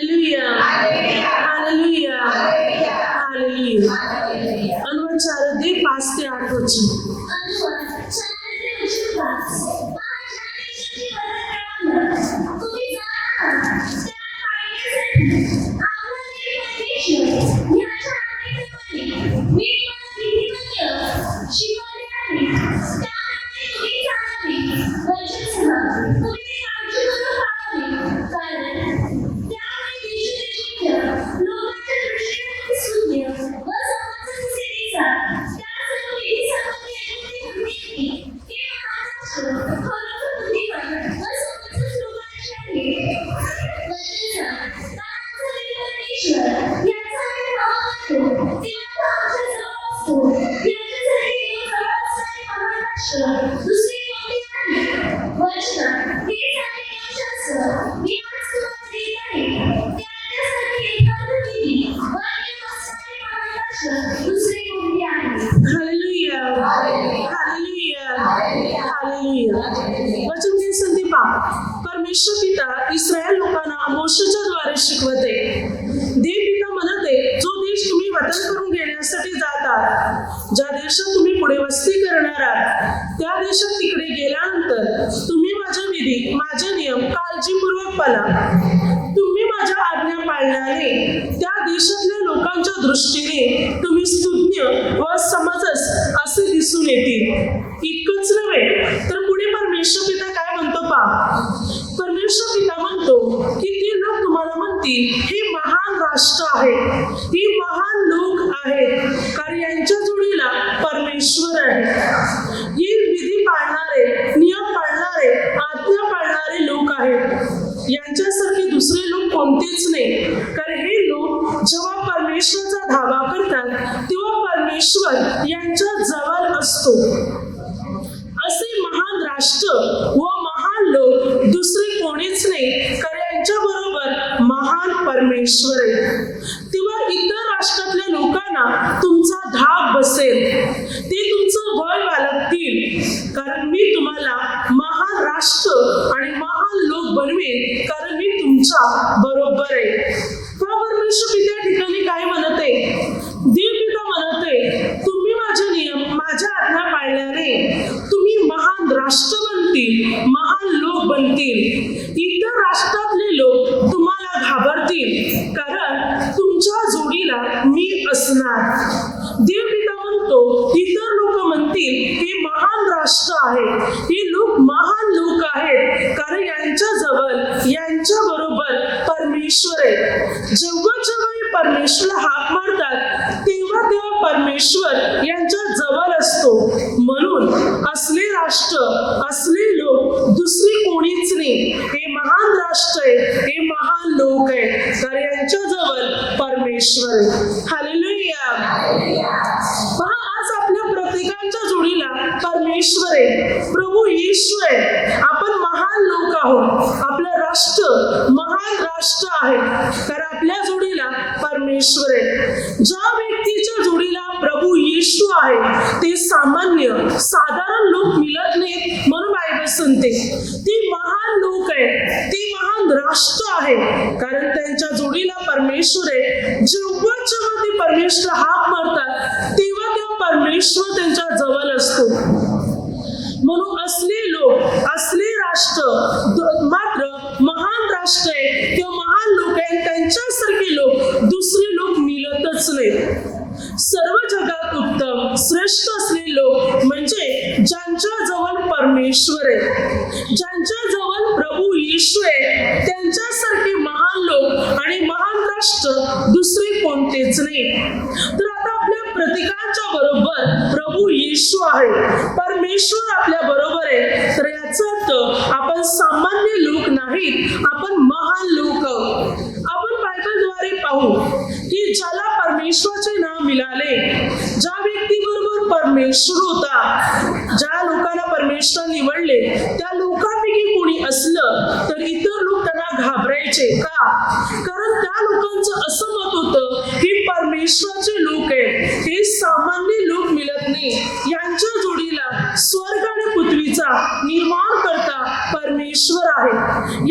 Hallelujah, hallelujah, hallelujah. अनुवाद 4:5 ते 8 वचन. वचन काय सांगते पहा, परमेश्वर पिता इस्रायल लोकांना मोशेच्या द्वारे शिकवते. देव पिता म्हणते, जो देश तुम्ही वतन करून घेण्यासाठी जातात, ज्या देशात तुम्ही पुढे वस्ती करणार आहात, त्या देशात तिकडे गेल्यानंतर तुम्ही माझे विधी, माझे नियम काळजीपूर्वक पाळा. तुम्ही माझ्या आज्ञा पाळल्याने त्या देशातल्या लोकांच्या दृष्टीने तुम्ही स्तुत्य व समजस असे दिसून येतील. इतकंच नव्हे तर पुढे परमेश्वर पिता काय म्हणतो पहा, परमेश्वर पिता म्हणतो की ते लोक तुम्हाला म्हणतील, हे महान राष्ट्र आहे, ही महान लोक आहेत, कारण यांच्या जोडीला परमेश्वर आहे. ही विधी पाळणारे, नियम पाळणारे, आज्ञा पाळणारे लोक आहेत. यांच्यासारखे दुसरे लोक कोणतेच नाही, कारण हे लोक जेव्हा परमेश्वराचा धावा करतात तेव्हा परमेश्वर यांच्या जवळ असतो. असे महान राष्ट्र व महान लोक दुसरे कोणीच नाही, कारण यांच्या बरोबर महान परमेश्वर आहे. तेव्हा इतर राष्ट्रातल्या लोकांना तुमचा धाक बसेल, ते तुमचं बळ बाळगतील, कारण मी तुम्हाला महान राष्ट्र आणि महान लोक बनवेन, कारण मी तुमच्या बरोबर आहे. परमेश्वर त्या ठिकाणी काय म्हणते, देव पिता म्हणते, तुम्ही माझे नियम, माझ्या आज्ञा पाळल्याने तुम्ही महान राष्ट्र बनतील, महान लोक बनतील. इतर राष्ट्रातले लोक तुम्हाला घाबरतील, कारण तुमच्या जोडीला मी असणार. देव पिता म्हणतो, इतर लोक म्हणतील, हे महान राष्ट्र आहे, हे लोक महान लोक आहेत, कारण यांच्या जवळ, यांच्या बरोबर परमेश्वर आहे. जेव्हा परमेश्वर हाक मारतात तेव्हा तेव्हा परमेश्वर यांच्या जवळ असतो. म्हणून असले राष्ट्र, असले लोक दुसरी कोणीच नाही. हे महान राष्ट्र आहे, हे महान लोक आहे, तर यांच्या जवळ परमेश्वर आहे. हालेलुया. पहा, आज आपल्या प्रत्येकाच्या जोडीला परमेश्वर आहे, प्रभू येशू आहे. आपण महान लोक आहोत. आपलं राष्ट्र महान राष्ट्र आहे, कारण आपल्या जोडीला परमेश्वर आहे. ज्या व्यक्तीच्या जोडीला प्रभू येशू आहे ते सामान्य, साधारण लोक मिळत नाहीत, म्हणून बायबल सांगते ती महान लोक आहे, ती महान राष्ट्र आहे, कारण त्यांच्या जोडीला परमेश्वर आहे. जेव्हा जेव्हा ते परमेश्वर हाक मारतात तेव्हा तेव्हा परमेश्वर त्यांच्या जवळ असतो. म्हणून असले लोक, असले राष्ट्र मात्र महान राष्ट्र आहे किंवा महान लोक आहेत, त्यांच्यासारखे लोक दुसरे लोक मिळतच नाही. सर्व जगात उत्तम, श्रेष्ठ असलेले लोक म्हणजे ज्यांच्या जवळ परमेश्वर आहे, ज्यांच्या जवळ प्रभू येशू आहे, त्यांच्यासारखे महान लोक आणि महान राष्ट्र दुसरे कोणतेच नाही. तर आता आपल्या प्रत्येकाच्या बरोबर प्रभू येशू आहे, परमेश्वर आपल्या बरोबर आहे. तर याचा अर्थ आपण सामान्य लोक नाहीत, आपण महान लोक आहोत. आपण बायबलद्वारे पाहू की ज्याला परमेश्वराचे नाव मिळाले, ज्या व्यक्तीबरोबर परमेश्वर होता, ज्या लोकांना परमेश्वर निवडले, त्या लोकांपैकी कोणी असलं तर इतर लोक त्यांना घाबरायचे. का? कारण त्या लोकांचं असं मत होतं की परमेश्वराचे लोक आहेत, हे सामान्य लोक मिळत नाही, यांच्या जोडीला स्वर्ग आणि पृथ्वीचा निर्माण करता परमेश्वर आहे.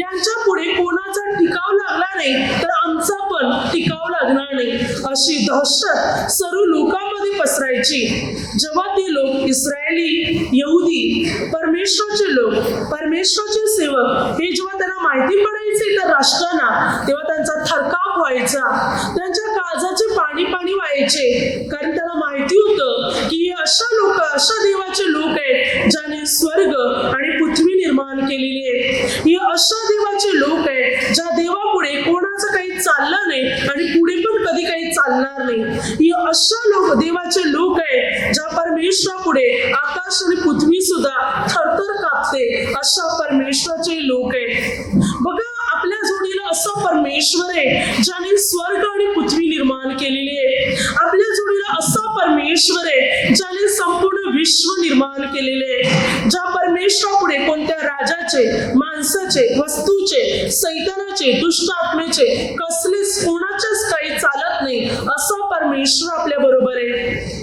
यांच्या पुढे कोणाचा टिकाव लागला नाही, तर नाही अशी दहशत सर्व लोकांमध्ये पसरायची. जेव्हा ते लोक इस्रायली, यहुदी, परमेश्वराचे लोक, परमेश्वराचे सेवक हे जेव्हा त्यांना माहिती पडायचे इतर राष्ट्रांना, तेव्हा त्यांचा थरकाप व्हायचा, त्यांच्या काळजाचे पाणी पाणी व्हायचे. कारण त्यांना माहिती होतं की हे अशा लोक, अशा देवाचे लोक आहेत ज्याने स्वर्ग आणि पृथ्वी निर्माण केलेली आहे. हे अशा देवाचे लोक आहेत ज्या देवापुढे कोणाचं काही चाललं नाही आणि पुढे पण कधी काही चालणार नाही. हे अशा लोक, देवाचे लोक आहेत ज्या परमेश्वरापुढे आकाश आणि पृथ्वी सुद्धा थरथर कापते. अशा परमेश्वराचे लोक आहेत. बघा, आपल्या जोडीला असा परमेश्वर आहे ज्याने स्वर्ग आणि पृथ्वी निर्माण केलेली आहे. आपल्या जोडीला असा परमेश्वर आहे ज्याने संपूर्ण विश्व निर्माण केलेले आहे. ज्या परमेश्वरापुढे कोणत्या राजाचे, माणसाचे, वस्तूचे, सैतानाचे, दुष्ट आत्मेचे, कसलेच कोणाचेच काही चालत नाही असा परमेश्वर आपल्या बरोबर आहे.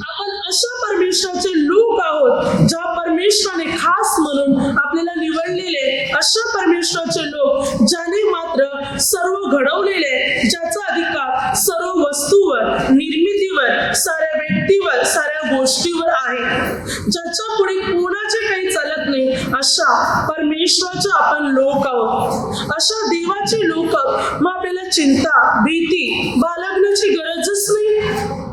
आपण अशा परमेश्वराचे लोक आहोत ज्या परमेश्वराने खास म्हणून आपल्याला निवडलेले, अशा परमेश्वराचे लोक ज्याने मात्र सर्व घडवलेले, ज्याचा अधिकार सर्व वस्तूवर, निर्मितीवर, साऱ्या व्यक्तीवर, साऱ्या गोष्टीवर आहे, ज्याच्या पुढे कोणाचे काही चालत नाही, अशा परमेश्वराचे आपण लोक आहोत. अशा देवाचे लोक मग आपल्याला चिंता, भीती बाळगण्याची गरजच नाही.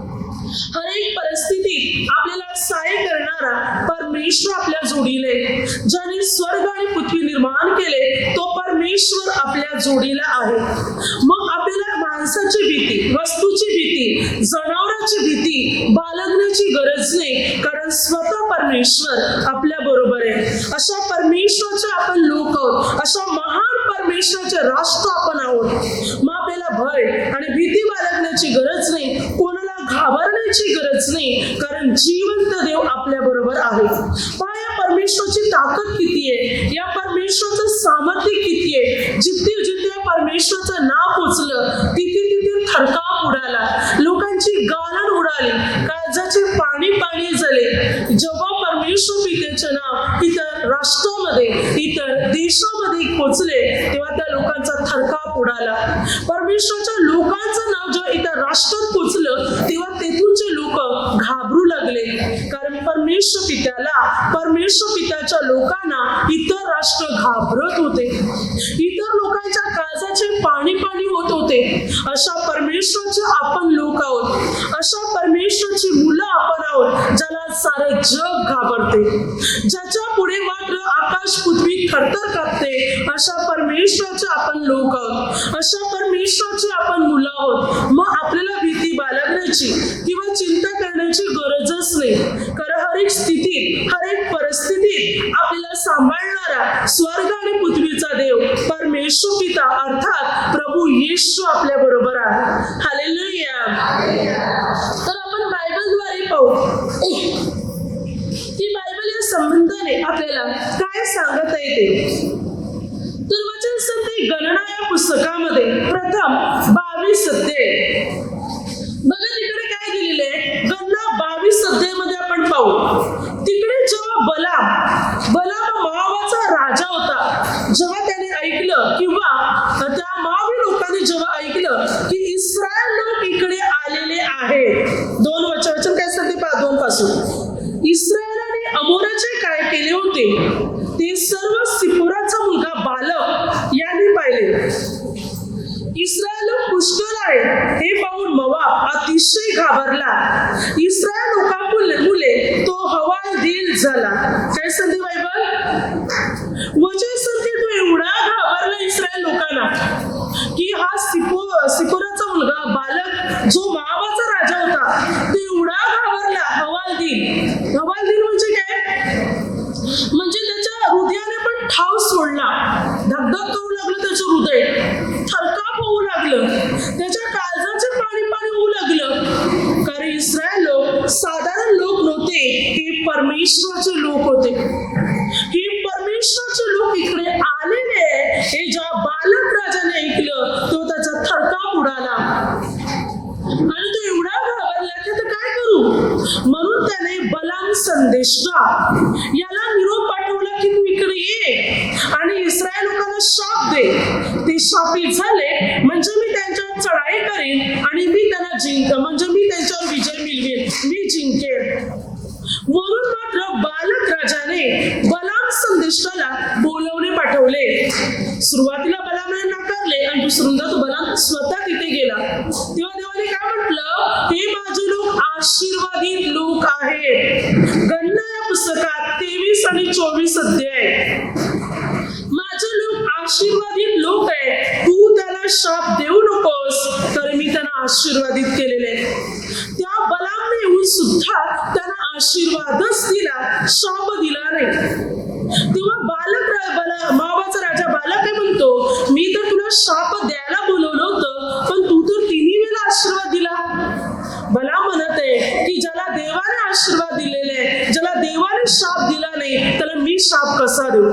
हर एक परिस्थितीत आपल्याला सहाय्य करणारा परमेश्वर आपल्या जोडीला आहे. ज्याने स्वर्ग आणि पृथ्वी निर्माण केले तो परमेश्वर आपल्या जोडीला आहे. मग आपल्याला माणसाची भीती, वस्तूची भीती, जनावरांची भीती बाळगण्याची गरज नाही, कारण स्वतः परमेश्वर आपल्या बरोबर आहे. अशा परमेश्वराचे आपण लोक आहोत. अशा महान परमेश्वराचे राष्ट्र आपण आहोत. मग आपल्याला भय आणि भीती बाळगण्याची गरज नाही, कोणाला घाबरण्याची गरज नाही, कारण जिवंत देव आपल्या बरोबर आहे. पहा, या परमेश्वराची ताकद किती आहे, या परमेश्वराचं सामर्थ्य किती आहे. जिथे जिथे या परमेश्वराचं नाव पोचलं तिथे तिथे थरकाप उडाला, लोकांची गालन उडाली, काळजाचे पाणी पाणी झाले. जेव्हा परमेश्वर पित्याचे नाव इतर राष्ट्रामध्ये, इतर देशामध्ये पोचले तेव्हा त्या लोकांचा थरकाप उडाला. परमेश्वराच्या लोकांचं नाव जेव्हा इतर राष्ट्रात पोचलं तेव्हा तेथूनचे लोक घाबरू लागले, कारण परमेश्वर पित्याला, परमेश्वर पित्याच्या लोकांना इतर राष्ट्र घाबरत होते. इतर लोकांच्या काळजाचे पाणी पाणी होत होते. अशा परमेश्वराचे आपण लोक आहोत. अशा परमेश्वराची मुलं आपण आहोत ज्याला सारं जग घाबरते, ज्याच्या पुढे मात्र आकाश पृथ्वी थरथर कापते. अशा परमेश्वराचे आपण लोक आहोत. अशा परमेश्वराचे आपण मुलं आहोत. मग आपल्याला भीती बाळगण्याची किंवा चिंता करण्याची गरजच नाही, कारण हर एक स्थितीत, हर एक परिस्थितीत आपल्याला सांभाळणारा स्वर्ग आणि पृथ्वीचा देव परमेश्वर पिता अर्थात प्रभू येशू आपल्या बरोबर आहे. हालेलुया. तर आपण बायबलद्वारे पाहू की बायबल या संबंधाने आपल्याला काय सांगत आहे ते. तर वचन संहिते गणना या पुस्तकामध्ये प्रथम 22 अध्याय. बघा तिकडे काय दिलेले आहे, गणना 22 अध्यायामध्ये आपण पाहू. तिकडे जेव्हा बलाम मोआबाचा राजा होता, जेव्हा त्याने ऐकलं किंवा त्या मोआबी लोकांनी जेव्हा ऐकलं की इस्रायल लोक इकडे आलेले आहेत, दोन वचन काय सांगते पहा, 2 पासून. इस्रायलाने अमोराचे काय केले होते ते सर्व सिपोराचा मुलगा बालक यांनी पाहिले. इस्रायल पुष्कळ आहे हे पाहून मोआब अतिशय घाबरला. इस्रायल मुले तो हवालदिल झाला. काय सांगते बायबल? वचन सांगते तो एवढा घाबरला इस्रायल लोकांना की हा सिपोराचा मुलगा बालक जो मोआबाचा राजा होता तो एवढा घाबरला. हवालदिल म्हणजे काय? म्हणजे त्याच्या हृदयाने पण ठाव सोडला, धगधग करू लागलं त्याचं हृदय, थरकाप होऊ लागलं, त्याच्या काळजाचे पाणी पाणी होऊ लागलं. कारण इस्रायल लोक साधारण लोक नव्हते, हे परमेश्वराचे लोक होते. हे परमेश्वराचे लोक इकडे आलेले हे जेव्हा बालक राजाने ऐकलं तो त्याचा थरकाप उडाला आणि तो एवढा घाबरला की आता काय करू. म्हणून त्याने बलाम संदेष्टा याला निरोप पाठवला की तू इकडे ये आणि इस्रायल लोकांना शाप दे. ते शापित झाले म्हणजे मी त्यांच्या चढाई लढाई करेन आणि मी त्यांना म्हणजे मी त्यांच्यावर विजय मिळवेन, मी जिंकेन. वरून मात्र बालक राजाने बलाम संदेष्टाला बोलवणे पाठवले. सुरुवातीला बलामने नाकारले आणि दुसऱ्यांदा तो बलाम स्वतः तिथे गेला. तेव्हा देवाने काय म्हटलं, हे माझे लोक आशीर्वादित लोक आहेत. गणना या पुस्तकात 23 आणि 24 अध्याय. माझे लोक आशीर्वादित लोक आहे. तू त्याला शाप देऊ नकोस, तर मी त्यांना आशीर्वादित केलेले. त्या बलामने येऊन सुद्धा त्यांना आशीर्वादच दिला, शाप दिला नाही. तेव्हा मोआबाचा राजा बालक काय म्हणतो, मी तर तुला शाप द्यायला बोलवलं होतं, पण तू तर 3 वेळा आशीर्वाद दिला. बलाम म्हणत आहे की ज्याला देवाने आशीर्वाद दिलेले, ज्याला देवाने शाप दिला नाही, त्याला मी शाप कसा देऊ?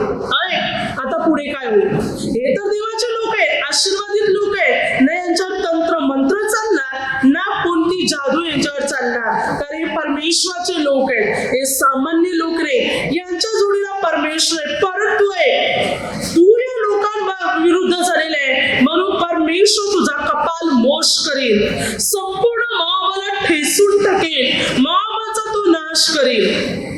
आता पुढे काय होईल? हे तर देवाचे लोक आहे, आशीर्वादित लोक आहे. ना यांच्यावर तंत्र मंत्र चालणार, ना कोणती जादू यांच्यावर चालणार, कारण हे परमेश्वराचे लोक आहेत. हे सामान्य लोक नाही, यांच्या जोडीला परमेश्वर आहे. परंतु तू या लोकांविरुद्ध झालेले आहे, म्हणून परमेश्वर तुझा कपाल मोश करेल, संपूर्ण मोआबाला ठेचून टाकेल, मोआबाचा तो नाश करेल.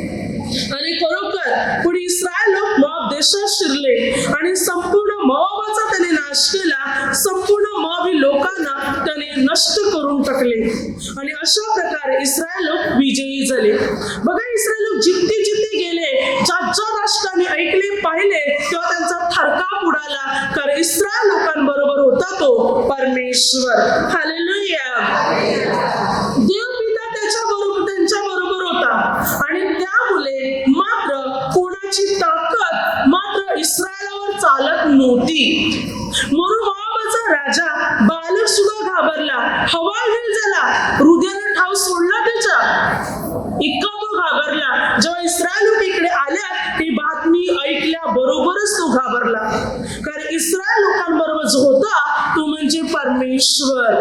आणि खरोखर पुढे इस्रायल लोक मोआब देशात शिरले आणि संपूर्ण मोआबाचा त्याने नाश केला. संपूर्ण मोआबी लोकांना त्याने नष्ट करून टाकले आणि अशा प्रकारे इस्रायल लोक विजयी झाले. बघा, इस्रायल लोक जिथे जिथे गेले, ज्या राष्ट्राने ऐकले पाहिले, तेव्हा त्यांचा थरकाप उडाला, कारण इस्रायल लोकांबरोबर होता तो परमेश्वर. हालेलुया. देव पिता त्यांच्या बरोबर होता आणि त्यामुळे मात्र कोणाची ताकद मात्र इस्रायलावर चालत नव्हती. म्हणून मोआबाचा राजा बालक सुद्धा घाबरला, हवालदिल झाला, हृदयाने ठाव सोडला त्याच्या. इतका तो घाबरला. जेव्हा इस्रायल लोक इकडे आल्या, ही बातमी ऐकल्या बरोबरच तो घाबरला, कारण इस्रायल लोकांबरोबर जो होता तो म्हणजे परमेश्वर.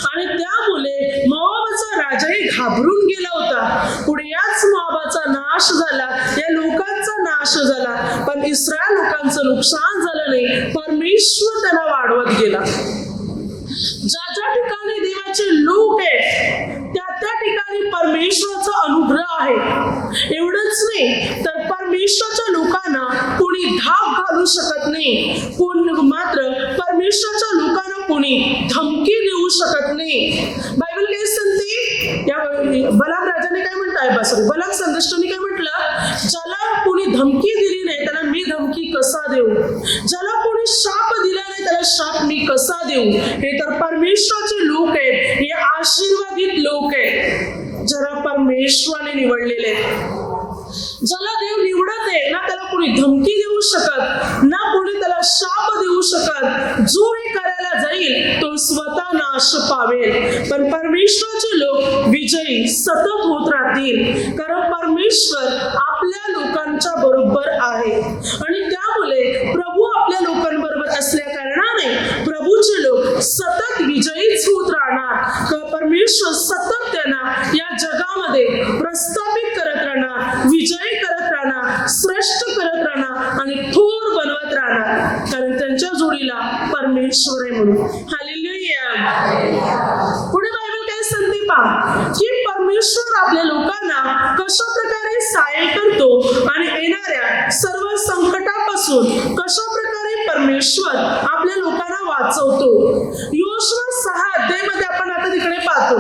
आणि त्यामुळे मोआबाचा राजाही घाबरून गेला होता. पुढे याच मोआबाचा नाश झाला, या लोकांचा नाश झाला, पण इस्रायल लोकांचं नुकसान झालं नाही. परमेश्वर त्यांना वाढवत गेला. ज्या ठिकाणी देवाचे लोक आहेत, त्या ठिकाणी परमेश्वराचा अनुग्रह आहे. एवढंच नाही तर परमेश्वराच्या लोकांना कोणी धाक घालू शकत नाही, मात्र परमेश्वराच्या लोकांना कोणी धमकी देऊ शकत नाही. बायबल काय सांगते, या बलाम राजाने काय म्हटलं, बलाम संदेष्टाने काय म्हटलं, ज्याला कोणी धमकी दिली नाही त्याला मी धमकी कसा देऊ, ज्याला कोणी शाप दिला नाही त्याला शाप मी कसा देऊ. हे तर परमेश्वराचे लोक आहेत, हे आशीर्वादित लोक आहेत, ज्याला परमेश्वराने निवडलेले. ज्याला देव निवडत आहे ना, त्याला कोणी धमकी देऊ शकत ना, कोणी त्याला शाप देऊ शकत. जो हे करायला जाईल तो स्वतः नाश पावेल. पण परमेश्वराचे लोक विजयी सतत होत राहतील, कारण परमेश्वर आपल्या लोकांच्या बरोबर आहे. आणि त्यामुळे प्रभू आपल्या लोकांबरोबर असल्या कारणाने प्रभूचे लोक सतत विजयीच होत राहणार. परमेश्वर सतत त्यांना या जगामध्ये प्रस्थापित करत राहणार, विजयी करत राहणार, श्रेष्ठ करत राहणार आणि थोर बनवत राहणार, कारण त्यांच्या जोडीला परमेश्वर आहे म्हणून. हालेलुया. पुढे बायबल काय सांगते पहा, की परमेश्वर आपल्या लोकांना कशा प्रकारे सहाय्य करतो आणि येणाऱ्या सर्व संकटापासून कशा प्रकारे परमेश्वर आपल्या लोकांना वाचवतो. योशुआ 6 अध्यायामध्ये आपण आता तिकडे पाहतो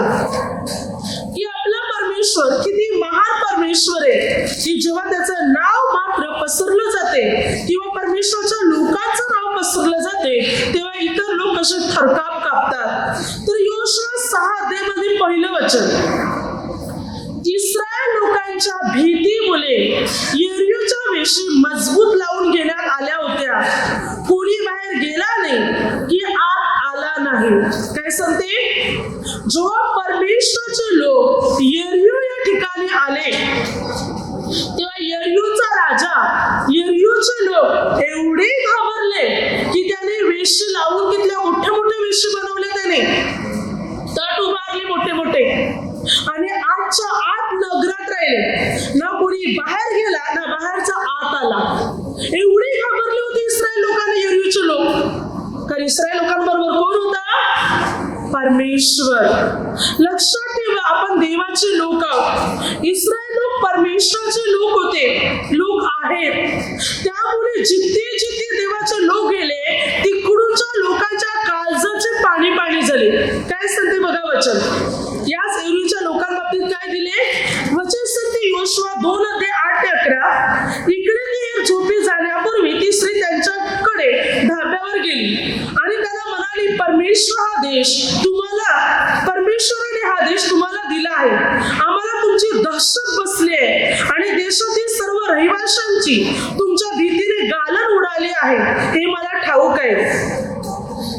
की आपला परमेश्वर किती महान परमेश्वर आहे, की जेव्हा त्याचं नाव मात्र पसरलं जाते किंवा परमेश्वराच्या लोकांचं नाव पसरलं जाते, तेव्हा इतर लोक असे थरकाप कापतात. तर योशुआ 6 अध्यायामध्ये पहिलं वचन, इस्रायल लोकांच्या भीतीमुळे यरीहोच्या वेशी मजबूत लावून घेण्यात आल्या होत्या, कोणी बाहेर गेला नाही की आत आला नाही. काय सांगते, जेव्हा परमेश्वराचे लोक यरीहो या ठिकाणी आले, तेव्हा यरीहोचा राजा, यरीहोचे लोक एवढे घाबरले की त्याने वेशी लावून घेतल्या, मोठे मोठे वेशी बनवले, त्याने तट उभारले मोठे मोठे, आणि आतच्या आत नगरात राहिले, ना कोणी बाहेर गेला ना बाहेरचा आत आला. एवढे घाबरले होते इस्रायल लोकांना, यरीहोचे लोक, कारण इस्रायल लोकांबरोबर बरोबर कोण होता? परमेश्वर. लक्षात ठेवा, आपण देवाचे लोक आहोत. इस्रायल लोक परमेश्वराचे लोक होते, लोक आहेत. त्यामुळे जिथे जिथे देवाचे लोक गेले तिकडूनच्या लोकांच्या काळजाचे पाणी पाणी झाले. काय सांगते बघा वचन. याच एरवीच्या लोकांबाबतीत काय दिले वचन सांगते योशुआ 2:8-11. इकडे ती एक झोपी जाण्यापूर्वी ती स्त्री त्यांच्याकडे धाब्यावर गेली आणि त्याला म्हणाली, परमेश्वराने हा देश तुम्हाला दिला आहे. आम्हाला तुमची दहशत बसली आहे आणि देशातील सर्व रहिवाशांची तुमच्या भीतीने गालन उडाली आहे हे मला ठाऊक आहे.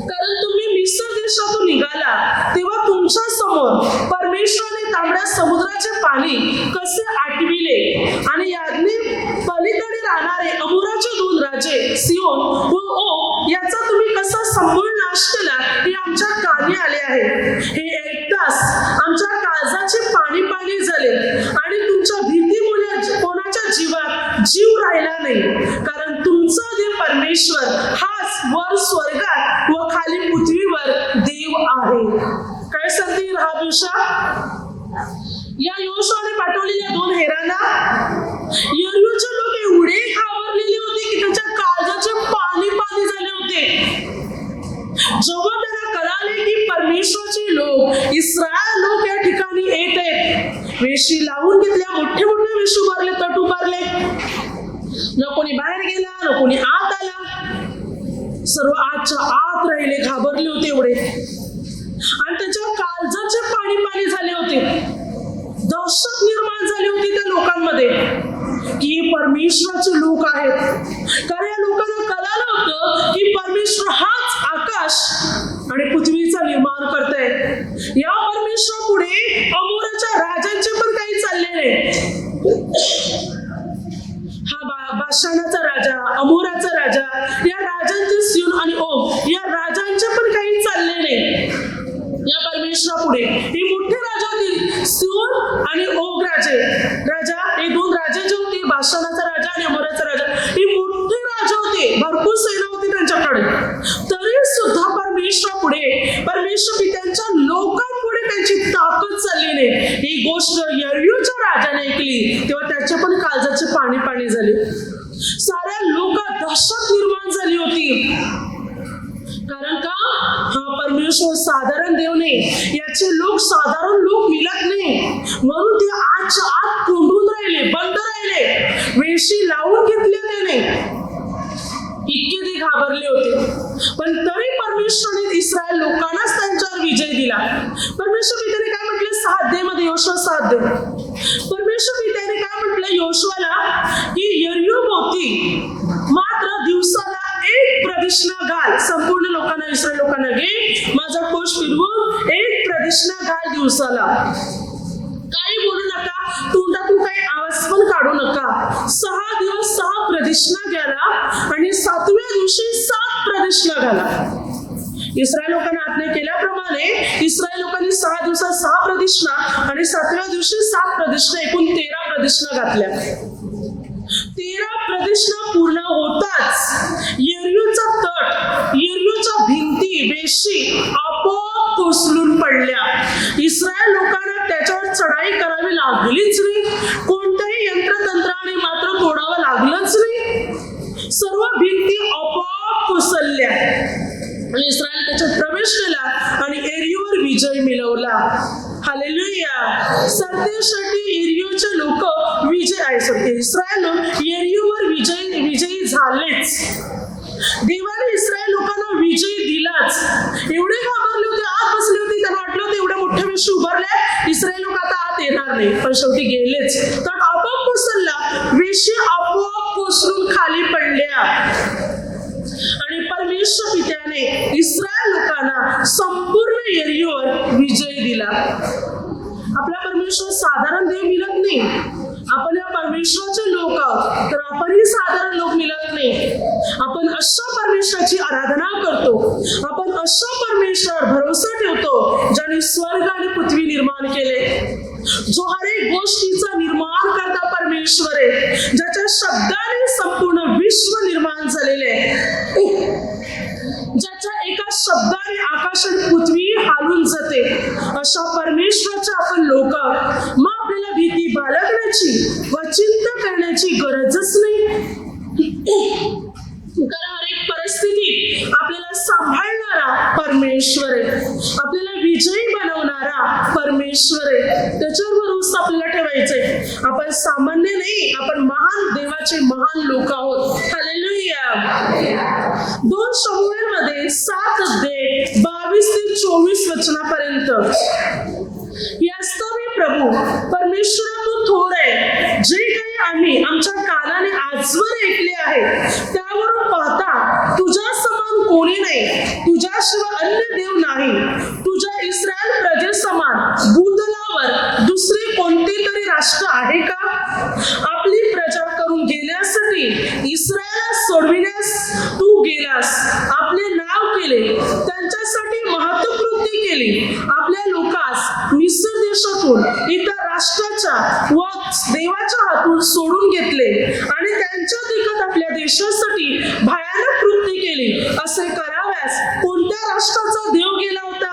कारण तुम्ही मिस्र देशातून निघाला तेव्हा तुमच्या समोर परमेश्वराने तांबड्या समुद्राचे पाणी कसे आटविले आणि याज्ञे पलीकडे राहणारे अमोराचे 2 राजे सिहोन व ओग याचा तुम्ही कसा समूळ नाश केला हे आमच्या कानी आले आहे. हे ऐकताच आमच्या काळजाचे पाणी पाणी झाले आणि तुमच्या भीतीमुळे कोणाच्या जीवात जीव राहिला नाही. कारण तुमचा देव परमेश्वर हाच वर स्वर्गात व खाली पृथ्वीवर देव आहे. काय सांगते राहाबिशा? या योशुआने पाठवलेल्या 2 हेरांना यरीहोचे लोक एवढे घाबरलेले होते की त्यांच्या काळजाचे पाणी पाणी झाले होते. जेव्हा त्यांना कळाले की परमेश्वराचे लोक इस्रायल लोक या ठिकाणी येत आहेत, वेशी लावून घेतल्या, मोठे मोठे वेशी उभारले, तट उभारले, न कोणी बाहेर गेला न कोणी आत आला, सर्व आतच्या आत राहिले, घाबरले होते एवढे आणि त्याच्या काळजाचे पाणी पाणी झाले होते. दहशत निर्माण झाली होती त्या लोकांमध्ये की हे परमेश्वराचे लोक आहेत. कारण या लोकांना कळालं होतं की परमेश्वर हाच आकाश आणि पृथ्वीचा निर्माण करताय. या परमेश्वरापुढे अमोराच्या राजांचे पण काही चालले नाही. हा बाशानाचा राजा, अमोराचा राजा, या राजांचे सिहोन आणि ओग या राजांचे पण काही चालले नाही. या परमेश्वरापुढे हे मोठे राजा होते, सिहोन आणि ओग राजा, हे 2 राजे जे होते, बाशानाचा राजा आणि अमोराचा राजा, हे मोठे राजा होते, भरपूर सेना होती त्यांच्याकडे. तरी सुद्धा परमेश्वरापुढे, परमेश्वर पित्यांच्या लोकांपुढे त्यांची ताकद चालली नाही. ही गोष्ट यरीहोच्या राजाने ऐकली तेव्हा त्याचे पण काळजाचे पाणी पाणी झाले. साऱ्या लोकांत दहशत निर्माण झाली होती. कारण का? हा परमेश्वर साधारण देव नाही, याचे लोक साधारण लोक मिळत नाही, म्हणून ते आजच्या आत कोंडून राहिले, बंद राहिले, वेशी लावून घेतले त्याने, इतके ते घाबरले होते. पण तरी परमेश्वराने इस्रायल लोकांनाच त्यांच्यावर विजय दिला. परमेश्वर पित्याने काय म्हटलं 6 मध्ये योशुआ 6 परमेश्वर पित्याने काय म्हटलं योशुआला की यरीहो भोवती मात्र दिवसाला 1 प्रदक्षिणा घाल. संपूर्ण लोकांना, इस्रायल लोकांना घे, माझा कोश फिरवून 1 प्रदक्षिणा घाल दिवसाला. काही बोलू नका, तोंडातून काही आवाज पण काढू नका. 6 दिवस 6 प्रदक्षिणा घ्याला आणि 7व्या दिवशी 7 प्रदक्षिणा घाला. इस्रायल लोकांना आज्ञा केल्याप्रमाणे इस्रायल लोकांनी 6 दिवसात 6 प्रदक्षिणा आणि 7व्या दिवशी 7 प्रदक्षिणा, एकूण 13 प्रदक्षिणा घातल्या. 13 प्रदक्षिणा पूर्ण होताच यरीहोचा तट, यरीहोच्या भिंती, वेशी आपोआप कोसळून पडल्या. इस्रायल लोकांना त्याच्यावर चढाई करावी लागलीच नाही, कोणत्याही यंत्रतंत्राने मात्र तोडावं लागलंच नाही. सर्व भिंती आपोआप कोसळल्या आणि इस्रायल त्याच्यात प्रवेश केला आणि यरीहोवर विजय मिळवला. हालेलुया. सत्तेसाठी यरीहोचे लोक विजय आहे, सत्य इस्रायल यरीहोवर विजयी झालेच. देवाने इस्रायल लोकांना विजय दिलाच. एवढे घाबरले होते, आत बसले होते, त्यांना वाटलं होतं एवढ्या मोठ्या वेशी उभारल्या, इस्रायल लोक आता आत येणार नाही, पण शेवटी गेलेच. तर आपोआप कोसळला, वेशी आपोआप कोसळून खाली पडल्या आणि परमेश्वर पित्याने इस्रायल लोकांना संपूर्ण यरीहोवर विजय दिला. आपला परमेश्वर साधारण देव मिळत नाही. आपण या परमेश्वराचे लोक आहोत, तर आपणही साधारण लोक मिळत नाही. आपण अशा परमेश्वराची आराधना करतो, आपण अशा परमेश्वरावर भरोसा ठेवतो ज्याने स्वर्ग आणि पृथ्वी निर्माण केले, जो हर एक गोष्टीचा निर्माण करता परमेश्वर आहे, ज्याच्या शब्दाने संपूर्ण विश्व निर्माण झालेले आहे, ज्याच्या एका शब्दाने आकाश आणि पृथ्वी हालून जाते. अशा परमेश्वराचे आपण लोक, मग आपल्याला भीती बाळगण्याची व चिंता करण्याची गरजच नाही. कारण हर एक परिस्थितीत आपल्याला सांभाळणारा परमेश्वर आहे, आपल्याला विजयी बनवणारा परमेश्वर आहे. त्याच्यावर भरोसा आपल्याला ठेवायचंय. आपण सामान्य नाही, आपण महान देवाचे महान लोक आहोत. हालेलुया. 2 शमूएलमध्ये 7 अध्याय 22 ते 24 वचनापर्यंत. वास्तवी प्रभू परमेश्वरा, तू थोर आहे. जे काही आम्ही आमच्या कानाने आजवर ऐकले आहे त्यावरून पाहता तुझ्या समान कोणी नाही, तुझ्याशिवाय अन्य देव नाही. तुझ्या इस्रायल प्रजेसमान भूतलावर दुसरे कोणते तरी राष्ट्र आहे का? आपली प्रजा करून गेल्यासाठी इस्रायला सोडविण्यास तू गेलास. आपले नाव केले, त्यांच्यासाठी महत्कृत्य केली. आपल्या लोकांस मिस्र देशातून इतर राष्ट्राच्या व देवाच्या हातून सोडून घेतले आणि त्यांच्या देखत आपल्या देशासाठी भयानक कृत्य केली. असे कराव्यास कोणत्या राष्ट्राचा देव गेला होता?